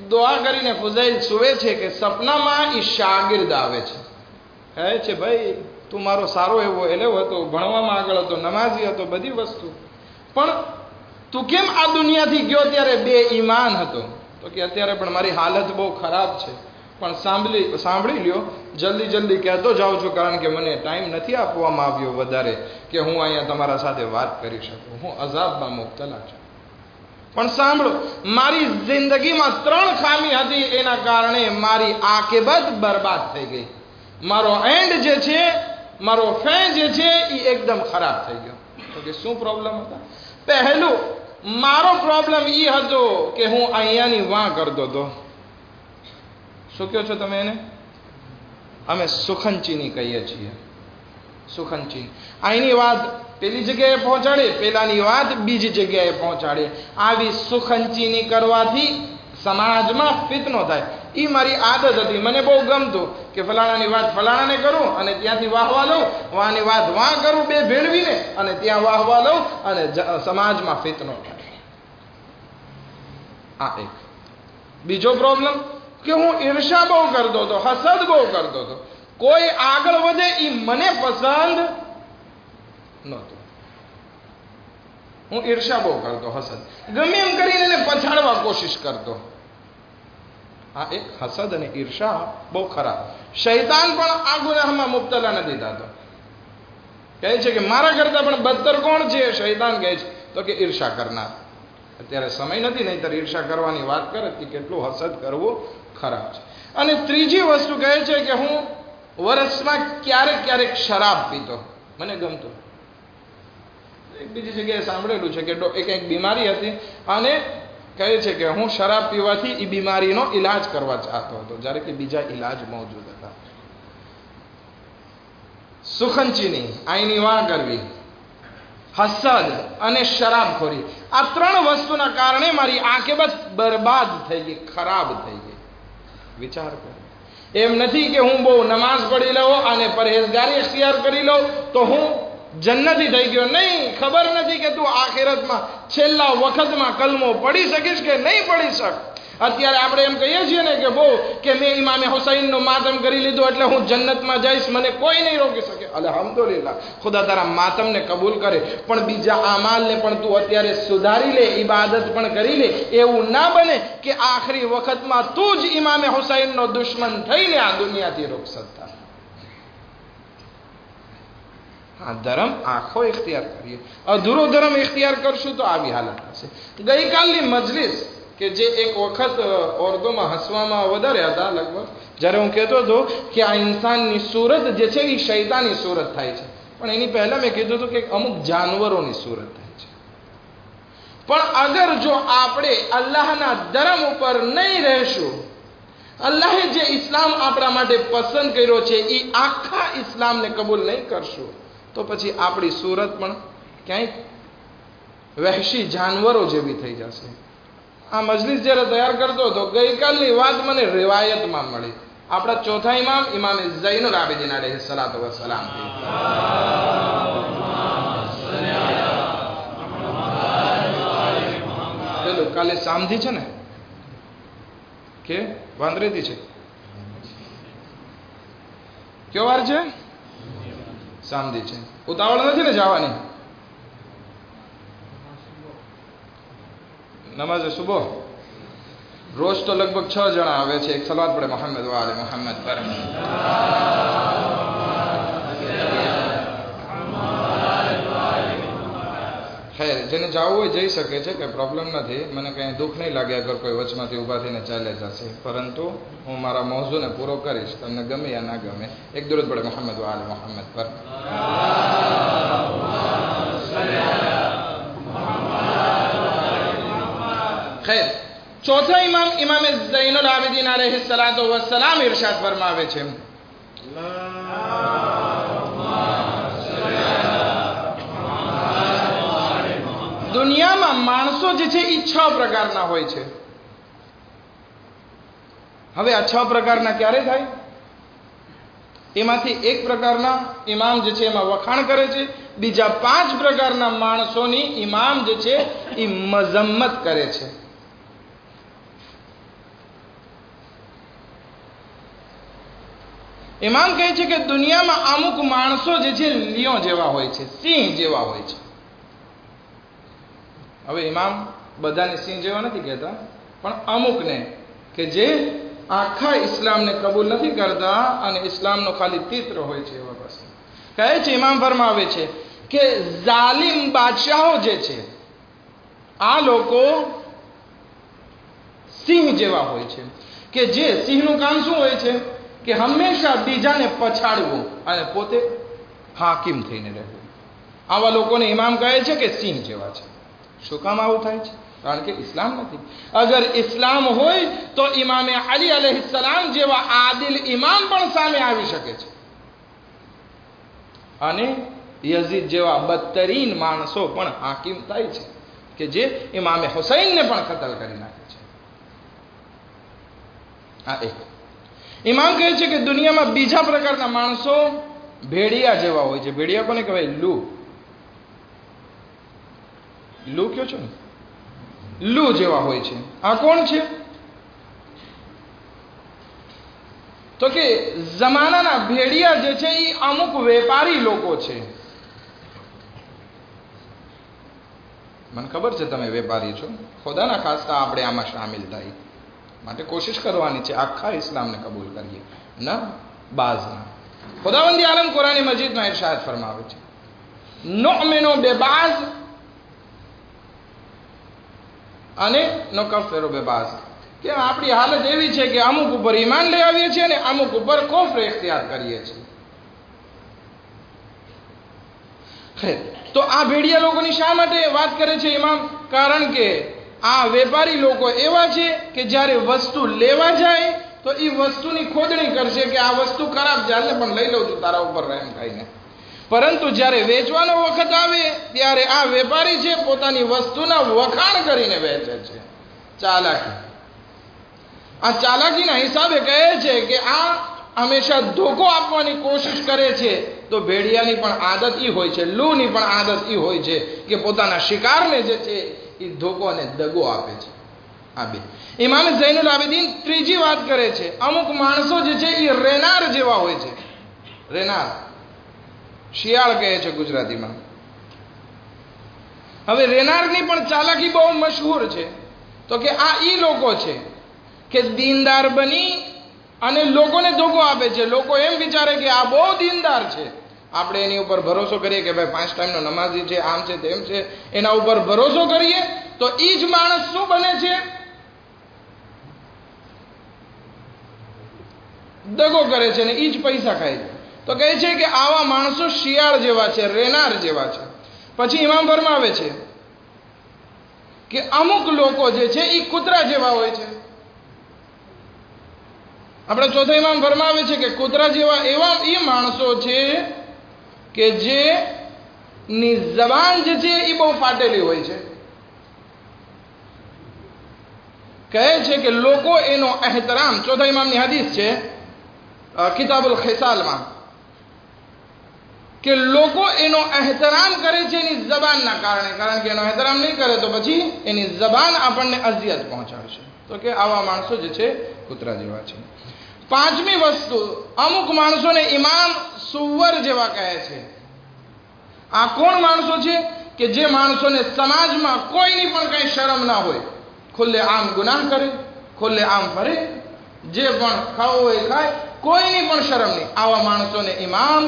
દુઆ કરીને ફુઝૈલ સુવે છે કે સપનામાં ઈ શાગિર્દ આવે છે, કહે છે ભાઈ તું મારો સારો એવો એલેવ હતો, ભણવામાં આગળ હતો, નમાઝી હતો, બધી વસ્તુ, પણ તું કેમ આ દુનિયાથી ગયો ત્યારે બે ઈમાન હતો? તો કે અત્યારે પણ મારી હાલત બહુ ખરાબ છે, પણ સાંભળી લ્યો, જલ્દી કહેતો જાઉં છું, કારણ કે મને ટાઈમ નથી આપવામાં આવ્યો વધારે કે હું અહીંયા તમારા સાથે વાત કરી શકું. હું અઝાબમાં મુબ્તલા છું. પણ સાંભળો, મારી જિંદગીમાં 3 ખામી હતી, એના કારણે મારી આકિબત બરબાદ થઈ ગઈ. મારો એન્ડ જે છે, મારો ફે જે છે એ એકદમ ખરાબ થઈ ગયો. તો કે શું પ્રોબ્લેમ હતા? પહેલું, મારો પ્રોબ્લેમ એ હતો કે હું અહીંયાની વાં કરતો હતો. શું કહો છો તમે એને? અમે સુખનચીની કહીએ છીએ. સુખનચીન, અહીંની વાત પેલી જગ્યાએ પહોંચાડે, પેલાની વાત બીજી જગ્યાએ પહોંચાડે. આવી સુખનચીની કરવાથી સમાજમાં ફિતનો થાય. એ મારી આદત હતી. મને બહુ ગમતું કે ફલાણાની વાત ફલાણાને કરું અને ત્યાંથી વાહવા લઉં, વાંની વાત વાં કરું, બે ભેળવીને, અને ત્યાં વાહવા લઉં, અને સમાજમાં ફિતનો થાય. આ એક. બીજો પ્રોબ્લેમ કે હું ઈર્ષા બહુ કરતો હતો, હસદ બહુ કરતો હતો. કોઈ આગળ વધે એ મને પસંદ નહોતું. હું ઈર્ષા બહુ કરતો, હસદ, ગમે એમ કરીને એને પછાડવા કોશિશ કરતો. આ એક હસદ અને ઈર્ષા બહુ ખરાબ. શૈતાન પણ આ ગુનાહમાં મુબ્તલા નથી થતો. કહે છે કે મારા કરતા પણ બદતર કોણ છે? શૈતાન કહે છે. તો કે ઈર્ષા કરનાર. અત્યારે સમય નથી, નહીંતર ઈર્ષા કરવાની વાત કરે કે કેટલું હસદ કરવું ખરાબ છે. અને ત્રીજી વસ્તુ કહે છે કે હું વર્ષમાં ક્યારેક શરાબ પીતો, મને ગમતું. એક બીજી જગ્યાએ સાંભળેલું છે કે એક બીમારી હતી, અને કહે છે કે હું શરાબ પીવાથી એ બીમારીનો ઈલાજ કરવા ચાહતો હતો, જ્યારે કે બીજા ઈલાજ મોજૂદ હતા. સુખનચીની, આઈની વાં કરવી, હસદ અને શરાબખોરી, આ 3 વસ્તુના કારણે મારી આકિબત બરબાદ થઈ ગઈ, ખરાબ થઈ ગઈ. વિચાર કરો. એમ નથી કે હું બહુ નમાઝ પઢી લઉં અને પરહેઝગારી અખ્તિયાર કરી લઉં તો હું જન્નતી થઈ ગયો. નહીં, ખબર નથી કે તું આખિરતમાં છેલ્લા વખતમાં કલમો પડી શકીશ કે નહીં પડી શક. અત્યારે આપણે એમ કહીએ છીએ ને કે બહુ કે મેં ઇમામે હુસૈનનો માતમ કરી લીધો એટલે હું જન્નતમાં જઈશ, મને કોઈ નહીં રોકી શકે. અલ્હમ્દુલિલ્લાહ, ખુદા તારા માતમને કબૂલ કરે, પણ બીજા આમાલને પણ તું અત્યારે સુધારી લે, ઇબાદત પણ કરી લે. એવું ના બને કે આખરી વખતમાં તું જ ઇમામે હુસૈનનો દુશ્મન થઈને આ દુનિયાથી રૂખસત થાય. હા, ધર્મ આખો ઇખ્તિયાર કરીએ, અધૂરો ધર્મ ઇખ્તિયાર કરશું તો આવી હાલત થશે. ગઈકાલની મજલિસ કે જે એક વખત ઓરદોમાં હસવામાં વધારે હતા, લગભગ જ્યારે હું કહેતો હતો કે આ ઇન્સાનની સુરત જે છે એ શૈતાની સુરત થાય છે, પણ એની પહેલા મેં કીધું હતું કે અમુક જાનવરોની સુરત થાય છે. પણ અગર જો આપણે અલ્લાહના ધર્મ ઉપર નહીં રહેશું, અલ્લાહે જે ઇસ્લામ આપણા માટે પસંદ કર્યો છે એ આખા ઇસ્લામને કબૂલ નહીં કરશું, તો પછી આપણી સુરત પણ ક્યાંય વહેશી જાનવરો જેવી થઈ જશે. આ મજલિસ જ્યારે તૈયાર કરતો હતો, ગઈકાલની વાત મને રિવાયતમાં મળી. આપણા ચોથા ઇમામ, ઇમામ ઝૈનુલ આબિદીન અલૈહિ સલાતુ વસલામ. પેલું કાલે સામધી છે ને કે વાંદરેથી છે? કયો વાર છે? સામધી છે. ઉતાવળ નથી ને જવાની? નમાઝે સુબહ રોજ તો લગભગ 6 જણા આવે છે. એક સલાત પડે મોહમ્મદ વાલે મોહમ્મદ પર. ખેર, જેને જવું હોય જઈ શકે છે, કે પ્રોબ્લેમ નથી, મને કંઈ દુઃખ નહીં લાગે અગર કોઈ વચમાંથી ઊભા થઈને ચાલે જશે, પરંતુ હું મારા મૌઝૂને પૂરો કરીશ, તમને ગમે યા ના ગમે. એક દુરૂદ પડે મોહમ્મદ વ આલે મોહમ્મદ પર. ખૈર, ચોથા ઇમામ ઇમામે ઝૈનુલ આબિદીન અલૈહિસ સલાતુ વસ્સલામ ઇરશાદ ફરમાવે છે, દુનિયામાં માણસો જે છે એ 6 પ્રકારના હોય છે. હવે આ 6 પ્રકારના ક્યારે થાય? એમાંથી એક પ્રકારના ઇમામ જે છે એમાં વખાણ કરે છે, બીજા 5 પ્રકારના માણસોની ઇમામ જે છે એ મઝમ્મત કરે છે. ઇમામ કહે છે કે દુનિયામાં અમુક માણસો જે છે લીઓ જેવા હોય છે, સિંહ જેવા હોય છે. હવે ઇમામ બધાને સિંહ જેવા નથી કહેતા, પણ અમુકને કે જે આખા ઇસ્લામને કબૂલ નથી કરતા અને ઇસ્લામનો ખાલી તીત્ર હોય છે એવા પાસે કહે છે. ઇમામ ફરમાવે છે કે જાલિમ બાદશાહો જે છે આ લોકો સિંહ જેવા હોય છે, કે જે સિંહનું કામ શું હોય છે કે હંમેશા બીજાને પછાડવું અને પોતે હાકિમ થઈને રહેવું. આવા લોકોને ઇમામ કહે છે કે સિંહ જેવા છે. શું કામ આવું થાય છે? કારણ કે ઇસ્લામ નથી. અગર ઇસ્લામ હોય તો ઇમામે અલી અલૈહિસ્સલામ જેવા આદિલ ઇમામ પણ સામે આવી શકે છે, અને યઝીદ જેવા બદતરીન માણસો પણ હાકિમ થાય છે, કે જે ઇમામે હુસૈનને પણ કતલ કરી નાખે છે. આ એક ઇમામ કહે છે કે દુનિયામાં બીજા પ્રકારના માણસો ભેડિયા જેવા હોય છે. ભેડિયા કોને કહેવાય? લૂ કયો છો ને, લૂ જેવા હોય છે. આ કોણ છે? તો કે જમાનાના ભેડિયા જે છે એ અમુક વેપારી લોકો છે. મને ખબર છે તમે વેપારી છો, ખુદાના ખાસ્તા આપણે આમાં સામેલ થાય માટે કોશિશ કરવાની છે આખા ઇસ્લામને કબૂલ કરીએ, ના બાઝના. ખુદાવંદી આલમ કુરાન મજીદમાં ઇરશાદ ફરમાવે છે, નુઅમિનુ બેબાઝ અને નકફિરુ બેબાઝ, કે આપણી હાલત એવી છે કે અમુક ઉપર ઈમાન લઈ આવીએ છીએ અને અમુક ઉપર કુફર ઇખ્તિયાર કરીએ છીએ. તો આ ભેડિયા લોકોની શા માટે વાત કરે છે ઇમામ? કારણ કે આ વેપારી લોકો એવા છે કે જ્યારે વસ્તુ લેવા જાય તો એ વસ્તુની ખોદણી કરશે કે આ વસ્તુ ખરાબ છે, હાલને પણ લઈ લઉં છું તારા ઉપર રહેમ ખાઈને. પરંતુ જ્યારે વેચવાનો વખત આવે ત્યારે આ વેપારી છે પોતાની વસ્તુના વખાણ કરીને વેચે છે. ચાલાકી. આ ચાલાકીના હિસાબે કહે છે કે આ હંમેશા ધોકો આપવાની કોશિશ કરે છે. તો ભેડિયાની પણ આદત ઈ હોય છે, લૂની પણ આદત ઈ હોય છે કે પોતાના શિકારને જે છે એ ધોકો અને દગો આપે છે. આ બે. ઇમામ ઝૈનુલ આબિદીન ત્રીજી વાત કરે છે, અમુક માણસો જે છે એ રેનાર જેવા હોય છે. રેનાર, શિયાળ કહે છે ગુજરાતીમાં. હવે રેનારની પણ ચાલાકી બહુ મશહૂર છે. તો કે આ ઈ લોકો છે કે દીનદાર બની અને લોકોને ધોકો આપે છે. લોકો એમ વિચારે કે આ બહુ દીનદાર છે, આપણે એની ઉપર ભરોસો કરીએ કે ભાઈ 5 ટાઈમનો નમાઝી છે, આમ છે તેમ છે, એના ઉપર ભરોસો કરીએ તો ઈ જ માણસ શું બને છે? દગો કરે છે ને ઈ જ પૈસા ખાય છે. તો કહે છે કે આવા માણસો શિયાળ જેવા છે, રેનાર જેવા છે. પછી ઇમામ ફરમાવે છે કે અમુક લોકો જે છે એ કૂતરા જેવા હોય છે. આપણે ચોથા ઇમામ ફરમાવે છે કે કૂતરા જેવા એવા એ માણસો છે કે જે ની જબાન જે છે એ બહુ ફાટેલી હોય છે. કહે છે કે લોકો એનો એહતરામ, ચોથા ઇમામની હદીસ છે કિતાબુલ ખિસાલમાં, કે લોકો એનો એહતરામ કરે છે એની જબાનના કારણે, કારણ કે એનો એહતરામ નહીં કરે તો પછી એની જબાન આપણને અઝિયત પહોંચાડશે. તો કે આવા માણસો જે છે કૂતરા જેવા છે. પાંચમી વસ્તુ, અમુક માણસોને ઇમામ સુવર જેવા કહે છે. આ કોણ માણસો છે? કે જે માણસોને સમાજમાં કોઈની પણ કઈ શરમ ના હોય, ખુલ્લે આમ ગુનાહ કરે, ખુલ્લે આમ ફરે, જે પણ ખાવું હોય ખાય, કોઈની પણ શરમ નહીં. આવા માણસોને ઇમામ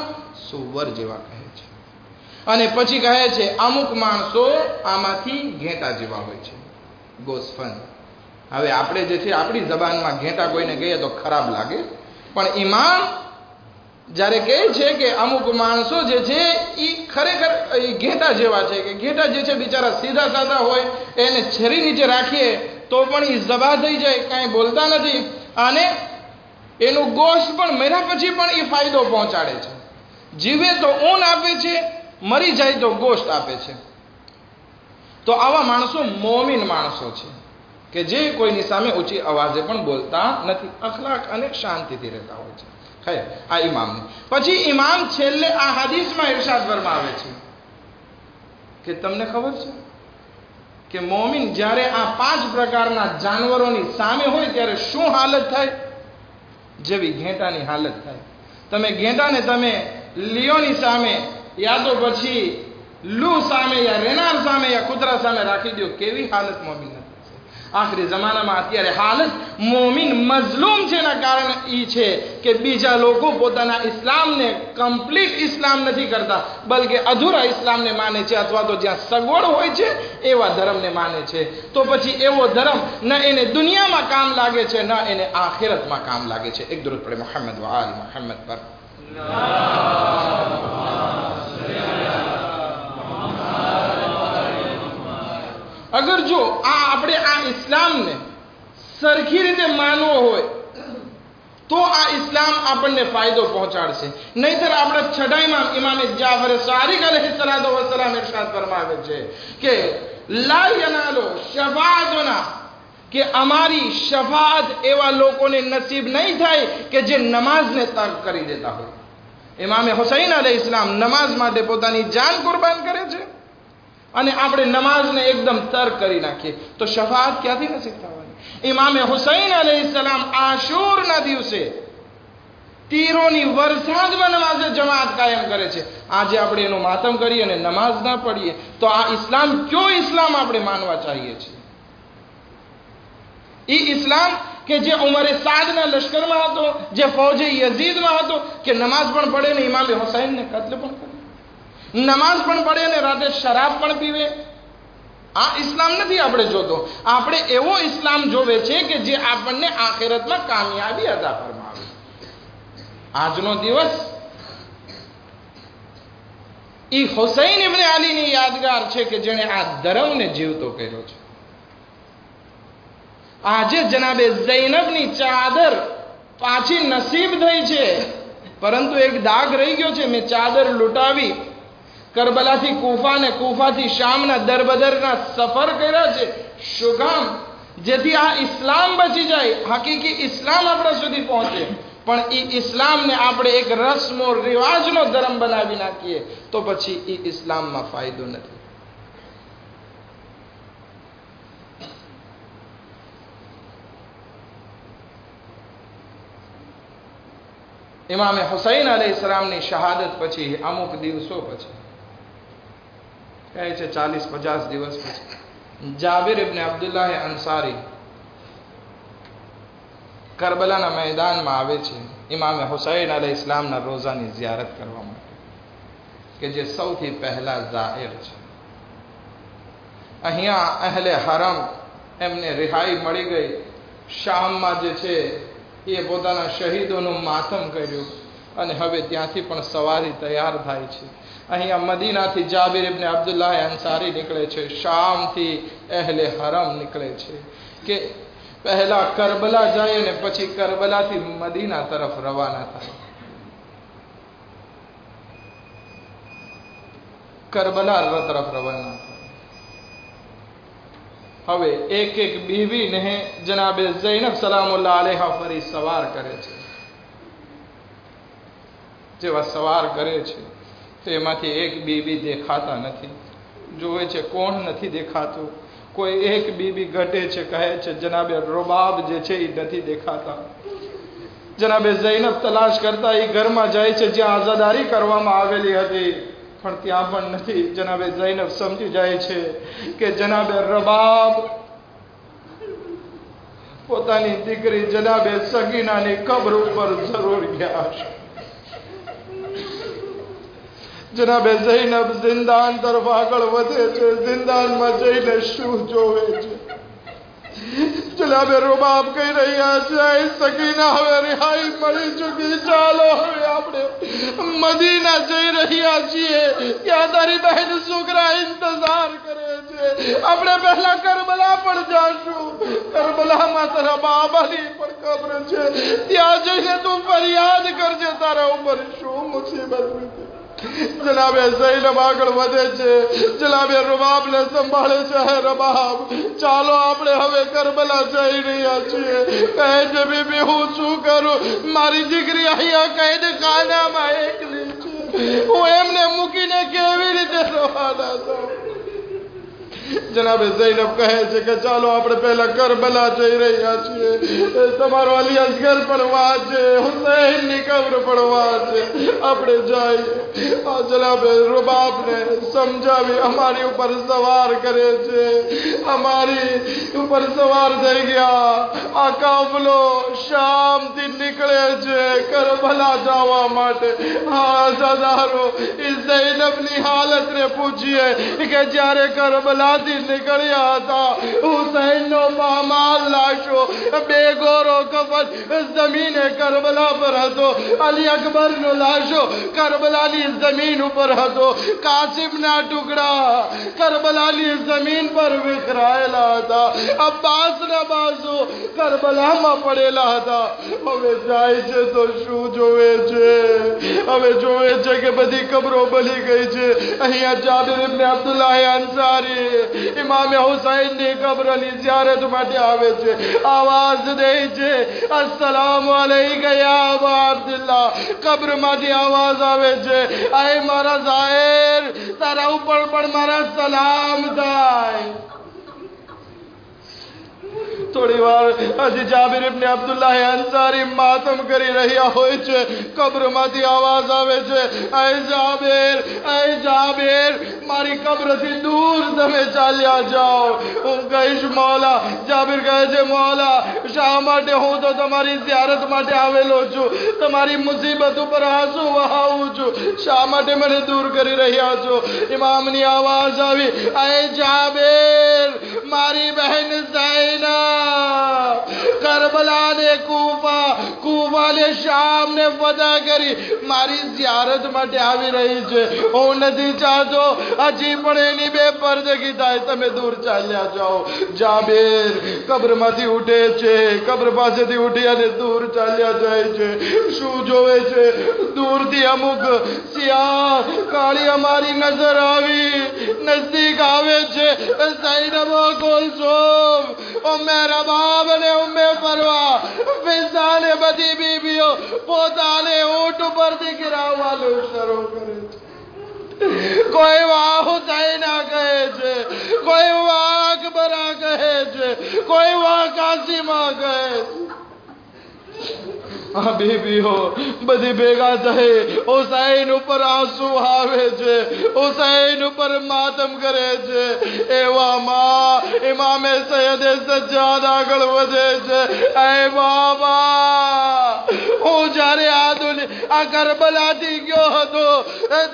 સુવર જેવા કહે છે. અને પછી કહે છે અમુક માણસો આમાંથી ઘેટા જેવા હોય છે, ગોસ્ફન. હવે આપણે જે છે આપણી જબાનમાં ઘેટા કોઈને કહીએ તો ખરાબ લાગે, પણ ઇમામ જ્યારે કહે છે કે અમુક માણસો જે છે એ ખરેખર ઘેટા જેવા છે, કે ઘેટા જે છે બિચારા સીધા સાધા હોય, એને છરી નીચે રાખીએ તો પણ એ ઝબા થઈ જાય, કાંઈ બોલતા નથી, અને એનું ગોશ્ત પણ મર્યા પછી પણ એ ફાયદો પહોંચાડે છે. જીવે તો ઊન આપે છે, મરી જાય તો ગોશ્ત આપે છે. તો આવા માણસો મોમીન માણસો છે કે જે કોઈની સામે ઊંચી અવાજે પણ બોલતા નથી, અખલાક અને શાંતિથી રહેતા હોય છે. ખૈર, આ ઇમામને પછી ઇમામ છેલ્લે આ હદીસમાં ઇરશાદ ફરમાવે છે કે તમને ખબર છે કે મોમિન જ્યારે આ 5 પ્રકારના જાનવરોની સામે હોય ત્યારે શું હાલત થાય? જેવી ઘેટાની હાલત થાય. તમે ઘેટાને તમે લિયોની સામે યા તો પછી લૂ સામે યા રેનાર સામે યા કૂતરા સામે રાખી દો, કેવી હાલત મોમિન થશે? આખરી જમાનામાં અત્યારે હાલત મોમિન મઝલૂમ છે એના કારણ એ છે કે બીજા લોકો પોતાના ઇસ્લામને કમ્પ્લીટ ઇસ્લામ નથી કરતા, બલકે અધૂરા ઇસ્લામને માને છે, અથવા તો જ્યાં સગવડ હોય છે એવા ધર્મને માને છે. તો પછી એવો ધર્મ ન એને દુનિયામાં કામ લાગે છે, ન એને આખિરતમાં કામ લાગે છે. એક દરૂદ પડે મોહમ્મદ વ આલ મોહમ્મદ પર. અગર જો આપણે આ ઇસ્લામને સરખી રીતે માનવો હોય તો આ ઇસ્લામ આપણને ફાયદો પહોંચાડશે. નહીતર આપણે છઠ્ઠા ઇમામ જાફર સારિક અલૈહિસ્સલાતુ વસ્સલામ ઇરશાદ ફરમાવે છે કે લા યનાલો શફાઅતુના, કે અમારી શફાઅત એવા લોકોને નસીબ નહીં થાય કે જે નમાઝને તર્ક કરી દેતા હોય. ઇમામે હુસૈન અલૈહિસ્સલામ નમાઝ માટે પોતાની જાન કુરબાન કરે છે અને આપણે નમાઝને એકદમ તર્ક કરી નાખીએ તો શફાઅત ક્યાંથી નસીબ થવાની? ઇમામે હુસૈન અલૈહિસ્સલામ આશુરના દિવસે તીરોની વરસાદમાં નમાઝે જમાત કાયમ કરે છે. આજે આપણે એનો માતમ કરીએ અને નમાઝ ના પડીએ તો આ ઇસ્લામ કયો ઇસ્લામ આપણે માનવા ચાહીએ છીએ? એ ઇસ્લામ કે જે ઉમરે સાદના લશ્કરમાં હતો, જે ફૌજે યઝીદમાં હતો, કે નમાઝ પણ પડે ને ઇમામે હુસૈનને કત્લ પણ કરે, નમાઝ પણ પડે ને રાતે શરાબ પણ પીવે. આ ઇસ્લામ નથી આપણે જોતો. આપણે એવો ઇસ્લામ જોવે છે કે જે આપણને આખિરતમાં કામયાબી અતા ફરમાવે. આજનો દિવસ એ હુસૈન ઇબ્ન અલીની યાદગાર છે કે જેણે આ ધર્મને જીવતો કર્યો છે. આજે જનાબે ઝૈનબની ચાદર પાછી નસીબ થઈ છે, પરંતુ એક દાગ રહી ગયો છે. મેં ચાદર લૂંટાવી કરબલાથી કૂફા ને કૂફાથી શામના દરબદરના સફર કર્યા છે. શું કામ? જેથી આ ઇસ્લામ બચી જાય, હકીકી ઇસ્લામ આપણા સુધી પહોંચે. પણ એ ઇસ્લામને આપણે એક રસ્મો રિવાજનો ધર્મ બનાવી નાખીએ તો પછી એ ઇસ્લામમાં ફાયદો નથી. ઇમામે હુસૈન અલૈહિસ્સલામની શહાદત પછી અમુક દિવસો પછી, કહે છે 40-50 દિવસ પછી, જાબિર ઇબ્ન અબ્દુલ્લાહ અંસારી કરબલાના મેદાનમાં આવે છે ઇમામે હુસૈન અલૈહિસ્સલામના રોઝાની ઝિયારત કરવા માટે, કે જે સૌથી પહેલા ઝાહિર છે. અહીંયા અહેલે હરમ એમને રિહાઈ મળી ગઈ. શામમાં જે છે એ પોતાના શહીદોનું માતમ કર્યું અને હવે ત્યાંથી પણ સવારી તૈયાર થાય છે. અહીંયા મદીનાથી જાબિર ઇબ્ન અબ્દુલ્લાહ અંસારી નીકળે છે, શામથી અહેલે હરમ નીકળે છે કે પહેલા કરબલા જાય અને પછી કરબલાથી મદીના તરફ રવાના થાય. કરબલા તરફ રવાના થાય. હવે એક એક બીવીને જનાબે ઝૈનબ સલામુલ્લાહ અલૈહા ફરી સવાર કરે છે. જેવા સવાર કરે છે તો એમાંથી એક બીબી દેખાતા નથી. જોવે છે કોણ નથી દેખાતું. કોઈ એક બીબી ઘટે છે, કહે છે જનાબે રૂબાબ જે છે એ નથી દેખાતા. જનાબે ઝૈનબ તલાશ કરતા એ ઘરમાં જાય છે જ્યાં આઝાદારી કરવામાં આવેલી હતી, પણ ત્યાં પણ નથી. જનાબે ઝૈનબ સમજી જાય છે કે જનાબે રબાબ પોતાની દીકરી જનાબે સગીનાની કબ્ર ઉપર જરૂર ગયા છે. જનાબે ઝૈનબ ઝિંદાન તરફ આગળ વધે છે. ઝિંદાનમાં જઈને શું જોવે છે? જનાબે રૂબાબ કહી રહ્યા છે, સકીના હવે રિહાઈ મળી ચૂકી, ચાલો હવે આપણે મદીના જઈ રહ્યા છીએ. ત્યાં તારી બહેન સુગરા ઇંતજાર કરે છે. આપણે પહેલા કરબલા પણ જાશું. કરબલામાં તારા બાબાની પણ કબ્ર છે. ત્યાં જઈને તું ફરિયાદ કરજે તારા ઉપર શું મુસીબત છે. જનાબે ઝૈનબ આગળ વધે છે. જનાબે રૂબાબને સંભાળે છે. રબાબ, ચાલો આપણે હવે કરબલા જઈ રહ્યા છીએ. કહે છે, બીબી હું શું કરું? મારી દીકરી અહીંયા કેદ ખાનામાં એકલી છે. હું એમને મૂકીને કેવી રીતે રવાના થાઉં? જનાબે ઝૈનબ કહે છે કે ચાલો આપણે પહેલા કરબલા જઈ રહ્યા છીએ. તમારો અલી અસગર પણ વાં છે, હુસૈનની કબ્ર પણ વાં છે. આપણે જઈએ. આ જનાબે રૂબાબને સમજાવી અમારી ઉપર સવાર કરે છે. અમારી ઉપર સવાર થઈ ગયા. આ કાફલો શામથી નીકળે છે કરબલા જવા માટે. હા સદારો ઝૈનબની હાલતને પૂછીએ કે જ્યારે કરબલા નીકળ્યા હતા, હુસૈનનો પામાલ લાશો બેગોરો કફન જમીને કરબલા પર હતો. અલી અકબરનો લાશો કરબલાની જમીન ઉપર હતો. કાસિમના ટુકડા કરબલાની જમીન પર વિખરાયેલા હતા. અબ્બાસના બાજુ કરબલામાં પડેલા હતા. હવે જાય છે તો શું જોવે છે? હવે જોવે છે કે બધી કબરો બની ગઈ છે. અહીંયા જાબિર ઇબ્ન અબ્દુલ્લાહ અંસારી ઇમામે હુસૈનની કબ્રની ઝિયારત માટે આવે છે. આવાજ દે છે, અસ્સલામુ અલૈકા યા અબા અબ્દુલ્લાહ. કબ્રમાંથી આવાજ આવે છે, આય મારા ઝાહિર, તારા ઉપર પણ મારા સલામ થાય. થોડી વાર હજી જાબિર ઇબ્ન અબ્દુલ્લાહ અંસારી માતમ કરી રહ્યા હોય છે. કબ્રમાંથી આવાજ આવે છે, અય જાબિર, મારી કબ્રથી દૂર તમે ચાલ્યા જાઓ. હું કહીશ મૌલા. જાબિર કહે છે, મૌલા શા માટે? હું તો તમારી ઝિયારત માટે આવેલો છું. તમારી મુસીબત ઉપર આંસુ વહાવું છું. શા માટે મને દૂર કરી રહ્યા છો? ઇમામની આવાજ આવી, અય જાબિર, મારી બહેન ઝૈનબ કરબલા ને કૂફા ને શામ ને ફતહ કરી મારી ઝિયારત માટે આવી રહી છે. હું નથી ચાહતો હજી પણ એની બેપરદગી થાય. તમે દૂર ચાલ્યા જાઓ. જાબિર કબ્રમાંથી ઉઠે છે. કબ્ર પાસેથી ઉઠી અને દૂર ચાલ્યા જાય છે. શું જોવે છે? દૂરથી અમુક સિયાહ કાળી અમારી નજર આવી, નજદીક આવે છે. ઝૈનબ કુલસુમ, ઉમ્મે રબાબ ને ઉમ્મે ફરવા, ફિઝા ને બધી બીબીઓ પોતાને ઊંટ ઉપરથી ગિરાવવાનું શરૂ કરે છે. કોઈ વાહ હુસૈના કહે છે, કોઈ વાહ અકબરા કહે છે, કોઈ વાહ કાસિમા કહે છે. આ બીબીઓ બધી ભેગા થઈ હુસૈન ઉપર આંસુ આવે છે. હુસૈન ઉપર માતમ કરે છે. એવામાં ઇમામે સૈયદે સજ્જાદ આગળ વધે છે, એ બાબા, હું જ્યારે આ કરબલાથી ગયો હતો,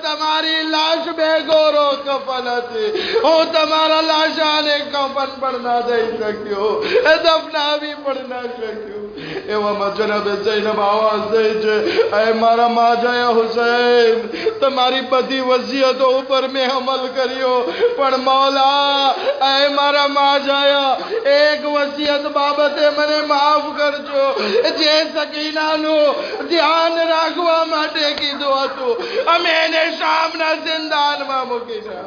તમારી લાશ બેગોરો કફન હતી. હું તમારા લાશાને કફન પણ ના દઈ શક્યો, દફનાવી પણ ના શક્યો. એવામાં જનાબે ઝૈનબ આવાજ દે છે, એ મારા માજાયા હુસૈન, તમારી બધી વસિયતો ઉપર મેં અમલ કર્યો, પણ મૌલા, એ મારા માજાયા, એક વસિયત બાબતે મને માફ કરજો. જે સકીનાનું ધ્યાન રાખવા માટે કીધું હતું, અમે એને શામના ઝિંદાનમાં મૂકી છે.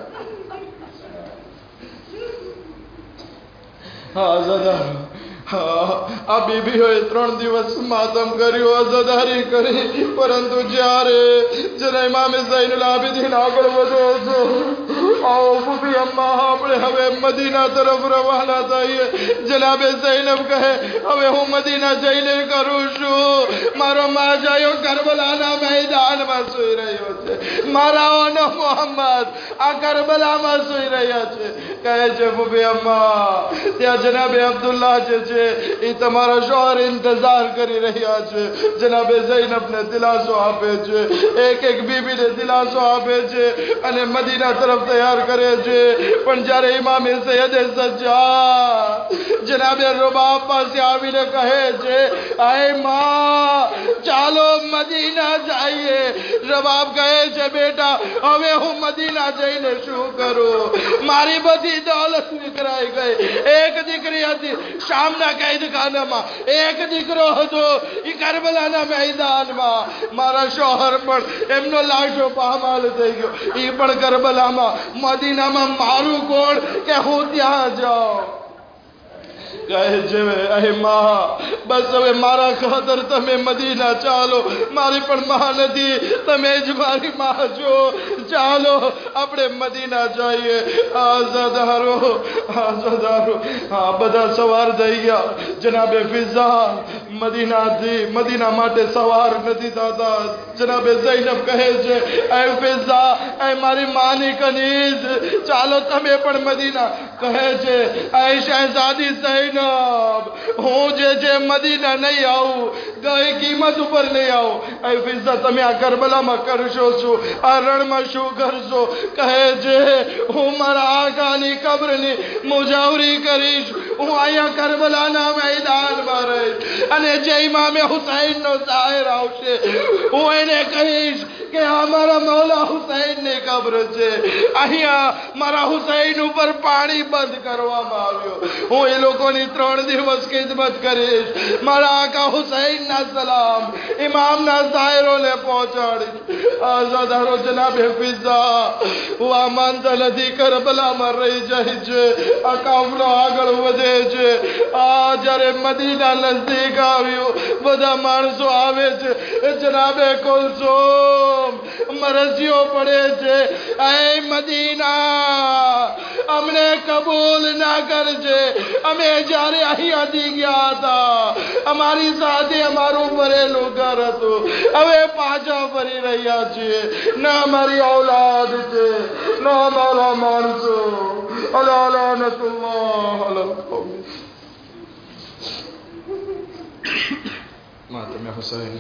હા ઝદાર, આ બીબીઓએ 3 દિવસ માતમ કર્યું, અઝાદારી કરી, પરંતુ જ્યારે ઇમામે ઝૈનુલ આબિદીન આગળ વધે છે, આવો ફૂફી અમ્મા, આપણે હવે મદીના તરફ રવાના થઈએ. જનાબે ઝૈનબ કહે, હવે હું મદીના જઈને કરું છું. મારો માજાયો કરબલાના મેદાનમાં સૂઈ રહ્યો છે. મારા ઓનો મોહમ્મદ આ કરબલામાં સૂઈ રહ્યા છે. કહે છે ફૂફી અમ્મા, ત્યાં જનાબે અબ્દુલ્લાહ જે છે છે એ તમારા શોહર ઇંતજાર કરી રહ્યા છે. જનાબે ઝૈનબને દિલાસો આપે છે, એક બીબીને દિલાસો આપે છે અને મદીના તરફ તૈયાર કરે છે. પણ જ્યારે ઇમામે સૈયદે સજ્જાદ જનાબે રબાબ પાસે આવીને કહે છે, આય માં ચાલો મદીના જઈએ. રબાબ કહે છે, બેટા હવે હું મદીના જઈને શું કરું? મારી બધી દોલત વિખરાઈ ગઈ. એક દીકરી હતી શામના કેદખાનામાં, એક દીકરો હતો એ કરબલાના મેદાનમાં. મારા શોહર પણ એમનો લાશો પામાલ થઈ ગયો, એ પણ કરબલામાં. મદીનામાં મારું કોણ કે હું ત્યાં જાઉં? કહે છે, અહે માં બસ હવે મારા ખાતર તમે મદીના ચાલો. મારી પણ માં નથી, તમે જ મારી માં છો. ચાલો આપણે મદીના જઈએ. આઝાદારો આઝાદારો હા બધા સવાર થઈ ગયા. જનાબે ફિઝા મદીના માટે સવાર નથી થતા. જનાબે ઝૈનબ કહે છે, એ ફિઝા એ મારી માની કનીઝ ચાલો તમે પણ મદીના. કહે છે, એ શહેઝાદી ઝૈનબ હું જે મદીના નહીં આવું, કઈ કિંમત ઉપર નહીં આવું. એ ફિઝા તમે આ કરબલામાં કરશો શું? આ રણમાં શું કરશો? કહે છે, હું મારા આકાની કબ્રની મુજાવરી કરીશ. હું અહીંયા કરબલાના મેદાનમાં રહીશ અને જે ઇમામે હુસૈનનો જાહેર આવશે હું એને કહીશ કે આ મારા મૌલા હુસૈનની કબ્ર છે, અહીંયા મારા હુસૈન ઉપર પાણી બંધ કરવામાં આવ્યો. હું એ લોકોની 3 દિવસ ખિદમત કરીશ. મારા આકા હુસૈનના સલામ ઇમામના જાહેરોને પહોંચાડીશ. આઝાદારો જનાબે ફિઝા હું આ માનતા નથી, કરબલામાં રહી જાય છે. આ કાફલો આગળ વધે છે. આ જ્યારે મદીના નજદીક આવ્યું બધા માણસો આવે છે. જનાબે કુલસુમ મરજીઓ પડે છે, એ મદીના અમને કબૂલ ના કરજે. અમે જ્યારે અહીંયાથી ગયા હતા અમારી સાથે અમારું ભરેલું ઘર હતું, હવે પાછા ફરી રહ્યા છીએ. ના અમારી ઔલાદ છે ના અમારા માણસો. અલા લાનતુલ્લાહ અલા કૌમ. માતમે હુસૈન.